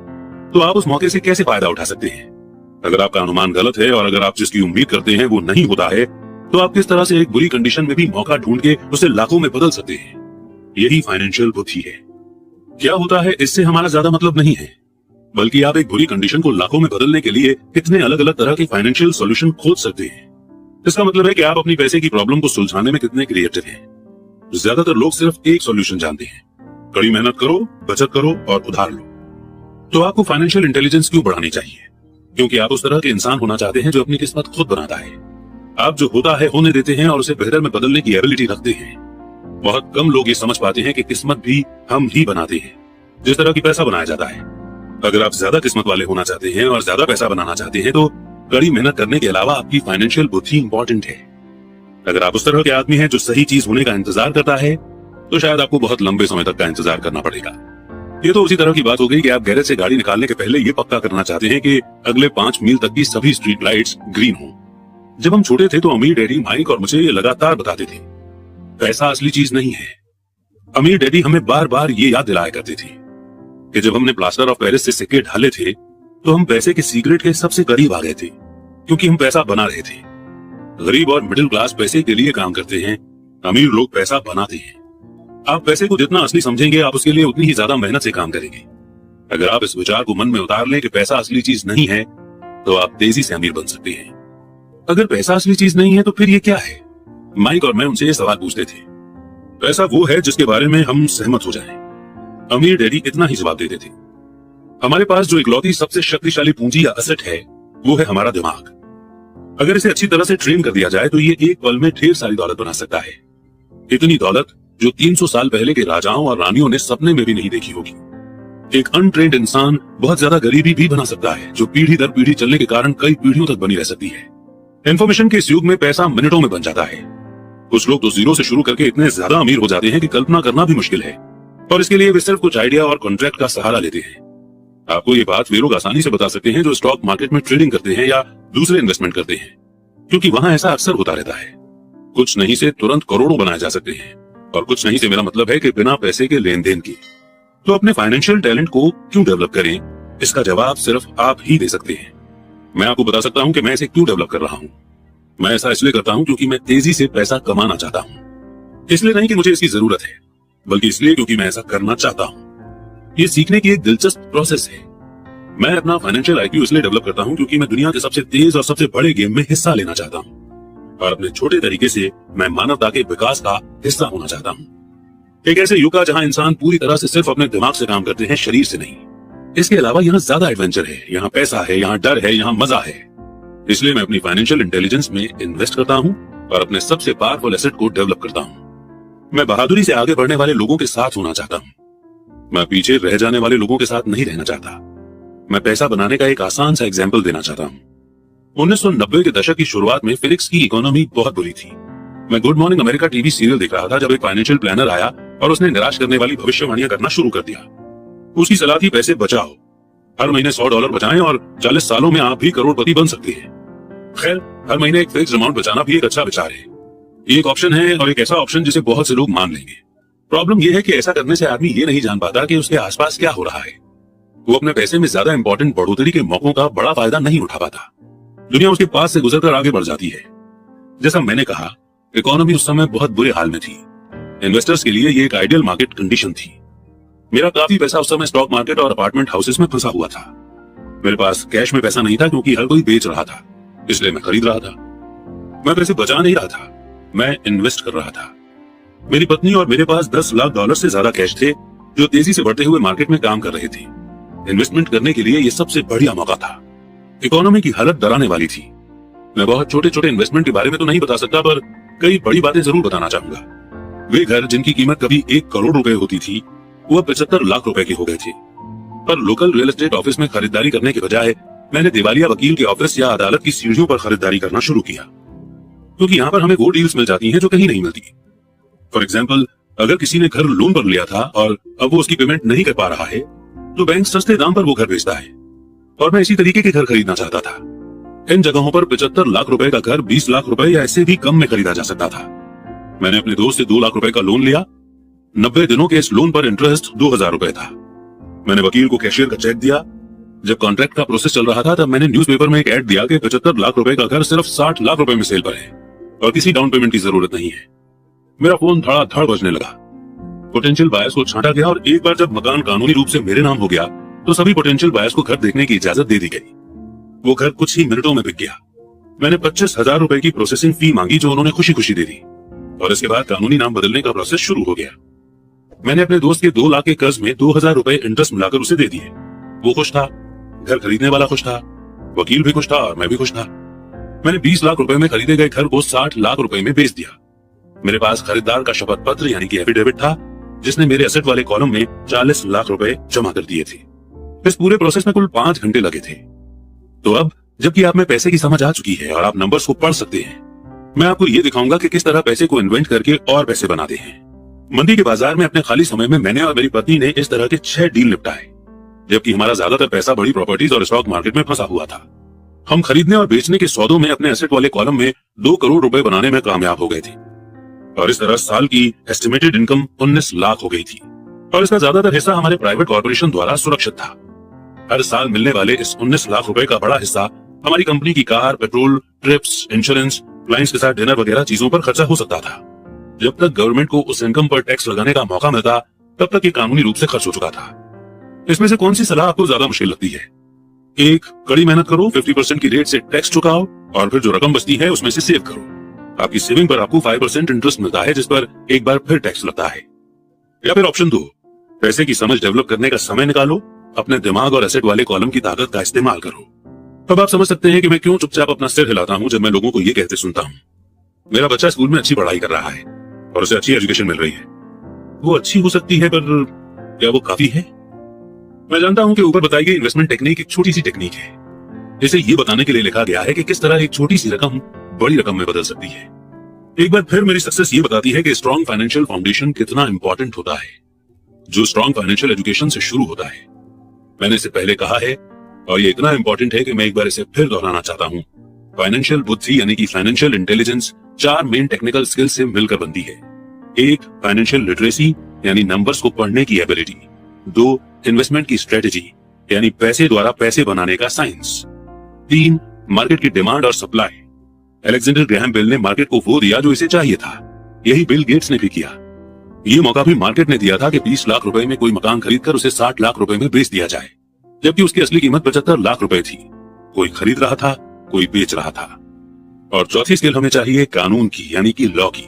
तो आप उस मौके से कैसे फायदा उठा सकते हैं। अगर आपका अनुमान गलत है और अगर आप जिसकी उम्मीद करते हैं वो नहीं होता है, तो आप किस तरह से एक बुरी कंडीशन में भी मौका ढूंढ के उसे लाखों में बदल सकते हैं। यही फाइनेंशियल बुद्धि है। क्या होता है इससे हमारा ज्यादा मतलब नहीं है, बल्कि आप एक बुरी कंडीशन को लाखों में बदलने के लिए कितने अलग अलग तरह के फाइनेंशियल सॉल्यूशन खोज सकते हैं। इसका मतलब है कि आप अपनी पैसे की प्रॉब्लम को सुलझाने में कितने क्रिएटिव हैं। ज्यादातर लोग सिर्फ एक सॉल्यूशन जानते हैं, कड़ी मेहनत करो, बचत करो और उधार लो। तो आपको फाइनेंशियल इंटेलिजेंस क्यों बढ़ानी चाहिए? क्योंकि आप उस तरह के इंसान होना चाहते हैं जो अपनी किस्मत खुद बनाता है। आप जो होता है होने देते हैं और उसे बेहतर में बदलने की एबिलिटी रखते हैं। बहुत कम लोग ये समझ पाते हैं कि किस्मत भी हम ही बनाते हैं, जिस तरह की पैसा बनाया जाता है। अगर आप ज्यादा किस्मत वाले होना चाहते हैं और ज्यादा पैसा बनाना चाहते हैं तो कड़ी मेहनत करने के अलावा आपकी फाइनेंशियल बुद्धि इंपॉर्टेंट है। अगर आप उस तरह के आदमी हैं जो सही चीज होने का इंतजार करता है, तो शायद आपको बहुत लंबे समय तक का इंतजार करना पड़ेगा। ये तो उसी तरह की बात हो गई कि आप गैरेज से गाड़ी निकालने के पहले ये पक्का करना चाहते हैं कि अगले 5 मील तक की सभी स्ट्रीट लाइट्स ग्रीन हो। जब हम छोटे थे तो अमीर डैडी माइक और मुझे ये लगातार बताते थे, पैसा असली चीज नहीं है। अमीर डैडी हमें बार बार ये याद दिलाया करते थे कि जब हमने प्लास्टर ऑफ पेरिस से सिक्के ढाले थे तो हम पैसे के सीक्रेट के सबसे करीब आ गए थे, क्योंकि हम पैसा बना रहे थे। गरीब और मिडिल क्लास पैसे के लिए काम करते हैं, अमीर लोग पैसा बनाते हैं। आप पैसे को जितना असली समझेंगे आप उसके लिए उतनी ही ज्यादा मेहनत से काम करेंगे। अगर आप इस विचार को मन में उतार लें कि पैसा असली चीज नहीं है, तो आप तेजी से अमीर बन सकते हैं। अगर पैसा असली चीज नहीं है तो फिर ये क्या है? माइक और मैं उनसे ये सवाल पूछते थे। पैसा वो है जिसके बारे में हम सहमत हो जाएं। अमीर डैडी इतना ही जवाब देते थे, हमारे पास जो इकलौती सबसे शक्तिशाली पूंजी या असेट है वो है हमारा दिमाग। अगर इसे अच्छी तरह से ट्रेन कर दिया जाए तो ये एक पल में ढेर सारी दौलत बना सकता है। इतनी दौलत जो 300 साल पहले के राजाओं और रानियों ने सपने में भी नहीं देखी होगी। एक अनट्रेन्ड इंसान बहुत ज्यादा गरीबी भी बना सकता है, जो पीढ़ी दर पीढ़ी चलने के कारण कई पीढ़ियों तक बनी रह सकती है। इंफॉर्मेशन के इस युग में पैसा मिनटों में बन जाता है। कुछ लोग तो जीरो से शुरू करके इतने ज्यादा अमीर हो जाते हैं कि कल्पना करना भी मुश्किल है, और इसके लिए वे सिर्फ कुछ आइडिया और कॉन्ट्रैक्ट का सहारा लेते हैं। आपको ये बात वे लोग आसानी से बता सकते हैं जो स्टॉक मार्केट में ट्रेडिंग करते हैं या दूसरे इन्वेस्टमेंट करते हैं, क्योंकि वहां ऐसा अक्सर होता रहता है। कुछ नहीं से तुरंत करोड़ों बनाए जा सकते हैं, और कुछ नहीं से मेरा मतलब है कि बिना पैसे के लेन देन की। तो अपने फाइनेंशियल टैलेंट को क्यों डेवलप करें, इसका जवाब सिर्फ आप ही दे सकते हैं। मैं आपको बता सकता हूं कि मैं इसे क्यों डेवलप कर रहा हूं। मैं ऐसा इसलिए करता हूं क्योंकि मैं तेजी से पैसा कमाना चाहता हूं। इसलिए नहीं कि मुझे इसकी जरूरत है, बल्कि इसलिए क्योंकि मैं ऐसा करना चाहता हूं। ये सीखने की एक दिलचस्प प्रोसेस है। मैं अपना फाइनेंशियल IQ इसलिए डेवलप करता हूं क्योंकि मैं दुनिया के सबसे तेज और सबसे बड़े गेम में हिस्सा लेना चाहता हूं, और अपने छोटे तरीके से मैं मानवता के विकास का हिस्सा होना चाहता हूं। एक ऐसे युग का जहां इंसान पूरी तरह से सिर्फ अपने दिमाग से काम करते हैं, शरीर से नहीं। इसके अलावा यहाँ ज्यादा एडवेंचर है, यहाँ पैसा है, यहाँ डर है, यहाँ मजा है। इसलिए मैं अपनी फाइनेंशियल इंटेलिजेंस में इन्वेस्ट करता हूँ और अपने सबसे पावरफुल एसेट को डेवलप करता हूँ। मैं बहादुरी से आगे बढ़ने वाले लोगों के साथ होना चाहता हूँ। मैं पीछे रह जाने वाले लोगों के साथ नहीं रहना चाहता। मैं पैसा बनाने का एक आसान सा एग्जाम्पल देना चाहता हूँ। 1990 के दशक की शुरुआत में फिनिक्स की इकोनॉमी बहुत बुरी थी। मैं good morning America TV serial देख रहा था जब एक फाइनेंशियल प्लानर आया और उसने निराश करने वाली भविष्यवाणियां करना शुरू कर दिया। उसकी सलाह थी पैसे बचाओ, हर महीने $100 बचाएं और 40 सालों में आप भी करोड़पति बन सकते हैं। खैर, हर महीने एक फिक्स अमाउंट बचाना भी एक अच्छा विचार है। ये एक ऑप्शन है और एक ऐसा ऑप्शन जिसे बहुत से लोग मान लेंगे। प्रॉब्लम यह है कि ऐसा करने से आदमी ये नहीं जान पाता कि उसके आसपास क्या हो रहा है। वो अपने पैसे में ज्यादा इंपॉर्टेंट बढ़ोतरी के मौकों का बड़ा फायदा नहीं उठा पाता। दुनिया उसके पास से गुजरकर आगे बढ़ जाती है। जैसा मैंने कहा, इकोनॉमी उस समय बहुत बुरे हाल में थी। इन्वेस्टर्स के लिए ये एक आइडियल मार्केट कंडीशन थी। मेरा काफी पैसा उस समय स्टॉक मार्केट और अपार्टमेंट हाउसेस में फंसा हुआ था। मेरे पास कैश में पैसा नहीं था क्योंकि हर कोई बेच रहा था, इसलिए मैं खरीद रहा था। मैं पैसे बचा नहीं रहा था, मैं इन्वेस्ट कर रहा था। मेरी पत्नी और मेरे पास $10 लाख से ज्यादा कैश थे जो तेजी से बढ़ते हुए मार्केट में काम कर रहे थे। इन्वेस्टमेंट करने के लिए ये सबसे बढ़िया मौका था। इकोनॉमी की हालत डराने वाली थी। मैं बहुत छोटे छोटे इन्वेस्टमेंट के बारे में तो नहीं बता सकता, पर कई बड़ी बातें जरूर बताना चाहूंगा। वे घर जिनकी कीमत कभी 1 करोड़ रुपए होती थी, वो 75 लाख रुपए के हो गए थे। पर लोकल रियल एस्टेट ऑफिस में खरीदारी करने के बजाय मैंने दिवालिया वकील के ऑफिस या अदालत की सीढ़ियों पर खरीदारी करना शुरू किया, क्योंकि यहाँ पर हमें वो डील्स मिल जाती हैं जो कहीं नहीं मिलती। फॉर एग्जाम्पल, अगर किसी ने घर लोन पर लिया था और अब वो उसकी पेमेंट नहीं कर पा रहा है, तो बैंक सस्ते दाम पर वो घर बेचता है। और मैं इसी तरीके के घर खरीदना चाहता था। इन जगहों पर 75 लाख रुपए का घर 20 लाख रुपए या इससे भी कम में खरीदा जा सकता था। मैंने अपने दोस्त से 2 लाख रुपए का लोन लिया। 90 दिनों के इस लोन पर इंटरेस्ट 2000 रुपए था। मैंने वकील को कैशियर का चेक दिया। जब कॉन्ट्रैक्ट का प्रोसेस चल रहा था, तब मैंने न्यूज़पेपर में एक ऐड दिया कि 75 लाख रुपए का घर सिर्फ 60 लाख रुपए में सेल पर है और किसी डाउन पेमेंट की जरूरत नहीं है। मेरा फोन धड़ाधड़ बजने लगा। पोटेंशियल बायर्स को छांटा गया और एक बार जब मकान कानूनी रूप से मेरे नाम हो गया, तो सभी पोटेंशियल बायर्स को घर देखने की इजाजत दे दी गई। वो घर कुछ ही मिनटों में बिक गया। मैंने 25,000 रुपए की प्रोसेसिंग फी मांगी, जो उन्होंने खुशी खुशी दे दी, और इसके बाद कानूनी नाम बदलने का प्रोसेस शुरू हो गया। मैंने अपने दोस्त के 2 लाख के कर्ज में 2000 रुपए इंटरेस्ट मिलाकर उसे दे दिए। वो खुश था, घर खरीदने वाला खुश था, वकील भी खुश था और मैं भी खुश था। मैंने 20 लाख रुपए में खरीदे गए घर को 60 लाख रुपए में बेच दिया। मेरे पास खरीदार का शपथ पत्र यानी कि एफिडेविट था, जिसने मेरे एसेट वाले कॉलम में 40 लाख रुपए जमा कर दिए थे। इस पूरे प्रोसेस में कुल 5 घंटे लगे थे। तो अब जबकि आप में पैसे की समझ आ चुकी है और आप नंबर्स को पढ़ सकते हैं, मैं आपको ये दिखाऊंगा कि किस तरह पैसे को इन्वेंट करके और पैसे बनाते हैं। मंदी के बाजार में अपने खाली समय में मैंने और मेरी पत्नी ने इस तरह के 6 डील निपटाए, जबकि हमारा ज्यादातर पैसा बड़ी प्रॉपर्टीज और स्टॉक मार्केट में फंसा हुआ था। हम खरीदने और बेचने के सौदों में अपने एसेट वाले कॉलम में 2 करोड़ रुपए बनाने में कामयाब हो गए थे, और इस तरह साल की एस्टिमेटेड इनकम 19 लाख हो गई थी। और इसका ज्यादातर हिस्सा हमारे प्राइवेट कॉर्पोरेशन द्वारा सुरक्षित था। हर साल मिलने वाले इस 19 लाख रुपए का बड़ा हिस्सा हमारी कंपनी की car, petrol, trips, insurance, clients के साथ डिनर वगैरह चीजों पर खर्चा हो सकता था। जब तक गवर्नमेंट को उस इनकम पर टैक्स लगाने का मौका मिलता, तब तक ये कानूनी रूप से खर्च हो चुका था। इसमें से कौन सी सलाह आपको ज्यादा मुश्किल लगती है? 1, कड़ी मेहनत करो, 50% की रेट से टैक्स चुकाओ और फिर जो रकम बचती है उसमें से सेव करो। आपकी सेविंग पर आपको 5% इंटरेस्ट मिलता है, जिस पर एक बार फिर टैक्स लगता है। या फिर ऑप्शन 2, पैसे की समझ डेवलप करने का समय निकालो, अपने दिमाग और एसेट वाले कॉलम की ताकत का इस्तेमाल करो। अब आप समझ सकते हैं कि मैं क्यों चुपचाप अपना सिर हिलाता हूं जब मैं लोगों को ये कहते सुनता हूं, मेरा बच्चा स्कूल में अच्छी पढ़ाई कर रहा है और उसे अच्छी एजुकेशन मिल रही है। वो अच्छी हो सकती है, पर क्या वो काफी है? मैं जानता हूं कि ऊपर बताई गई इन्वेस्टमेंट टेक्निक एक छोटी सी टेक्निक है। इसे ये बताने के लिए लिखा गया है कि किस तरह एक छोटी सी रकम बड़ी रकम में बदल सकती है। एक बार फिर मेरी सक्सेस ये बताती है कि स्ट्रॉन्ग फाइनेंशियल फाउंडेशन कितना इंपॉर्टेंट होता है, जो स्ट्रॉन्ग फाइनेंशियल एजुकेशन से शुरू होता है। मैंने इसे पहले कहा है और ये इतना इंपॉर्टेंट है कि मैं एक बार इसे फिर दोहराना चाहता हूँ। फाइनेंशियल बुद्धि यानी कि financial intelligence 4 main technical skills से मिलकर बनती है। 1, फाइनेंशियल लिटरेसी यानी नंबर्स को पढ़ने की एबिलिटी। 2, इन्वेस्टमेंट की स्ट्रेटेजी यानी पैसे द्वारा पैसे बनाने का साइंस। 3, मार्केट की डिमांड और सप्लाई। अलेक्जेंडर ग्रैहम बेल ने मार्केट को वो दिया जो इसे चाहिए था। यही बिल गेट्स ने भी किया। ये मौका भी मार्केट ने दिया था कि 20 लाख रुपए में कोई मकान खरीदकर उसे 60 लाख रुपए में बेच दिया जाए, जबकि उसकी असली कीमत 75 लाख रुपए थी। कोई खरीद रहा था, कोई बेच रहा था। और चौथी स्किल हमें चाहिए कानून की यानी कि लॉ की।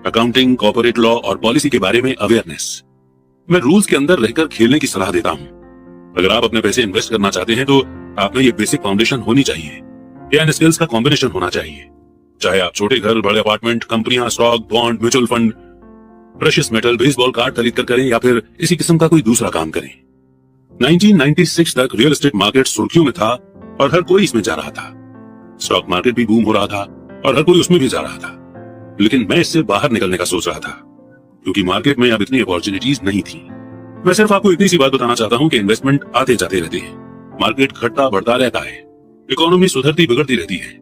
अकाउंटिंग, कॉर्पोरेट लॉ और पॉलिसी के बारे में अवेयरनेस। मैं रूल्स के अंदर रहकर खेलने की सलाह देता हूँ। अगर आप अपने पैसे इन्वेस्ट करना चाहते हैं तो आप में ये बेसिक फाउंडेशन होनी चाहिए। या इन स्किल्स का कॉम्बिनेशन होना चाहिए। चाहे आप छोटे घर, बड़े अपार्टमेंट, कंपनियां, stock, bond, mutual fund, precious metal, baseball card खरीद कर करें या फिर इसी किस्म का कोई दूसरा काम करें। 1996 तक रियल एस्टेट मार्केट सुर्खियों में था और हर कोई इसमें जा रहा था। स्टॉक मार्केट भी बूम हो रहा था और हर कोई उसमें भी जा रहा था। लेकिन मैं इससे बाहर निकलने का सोच रहा था, क्योंकि मार्केट में अब इतनी अपॉर्चुनिटीज नहीं थी। मैं सिर्फ आपको इतनी सी बात बताना चाहता हूं कि इन्वेस्टमेंट आते जाते रहते हैं, मार्केट घटता बढ़ता रहता है, इकोनॉमी सुधरती बिगड़ती रहती है।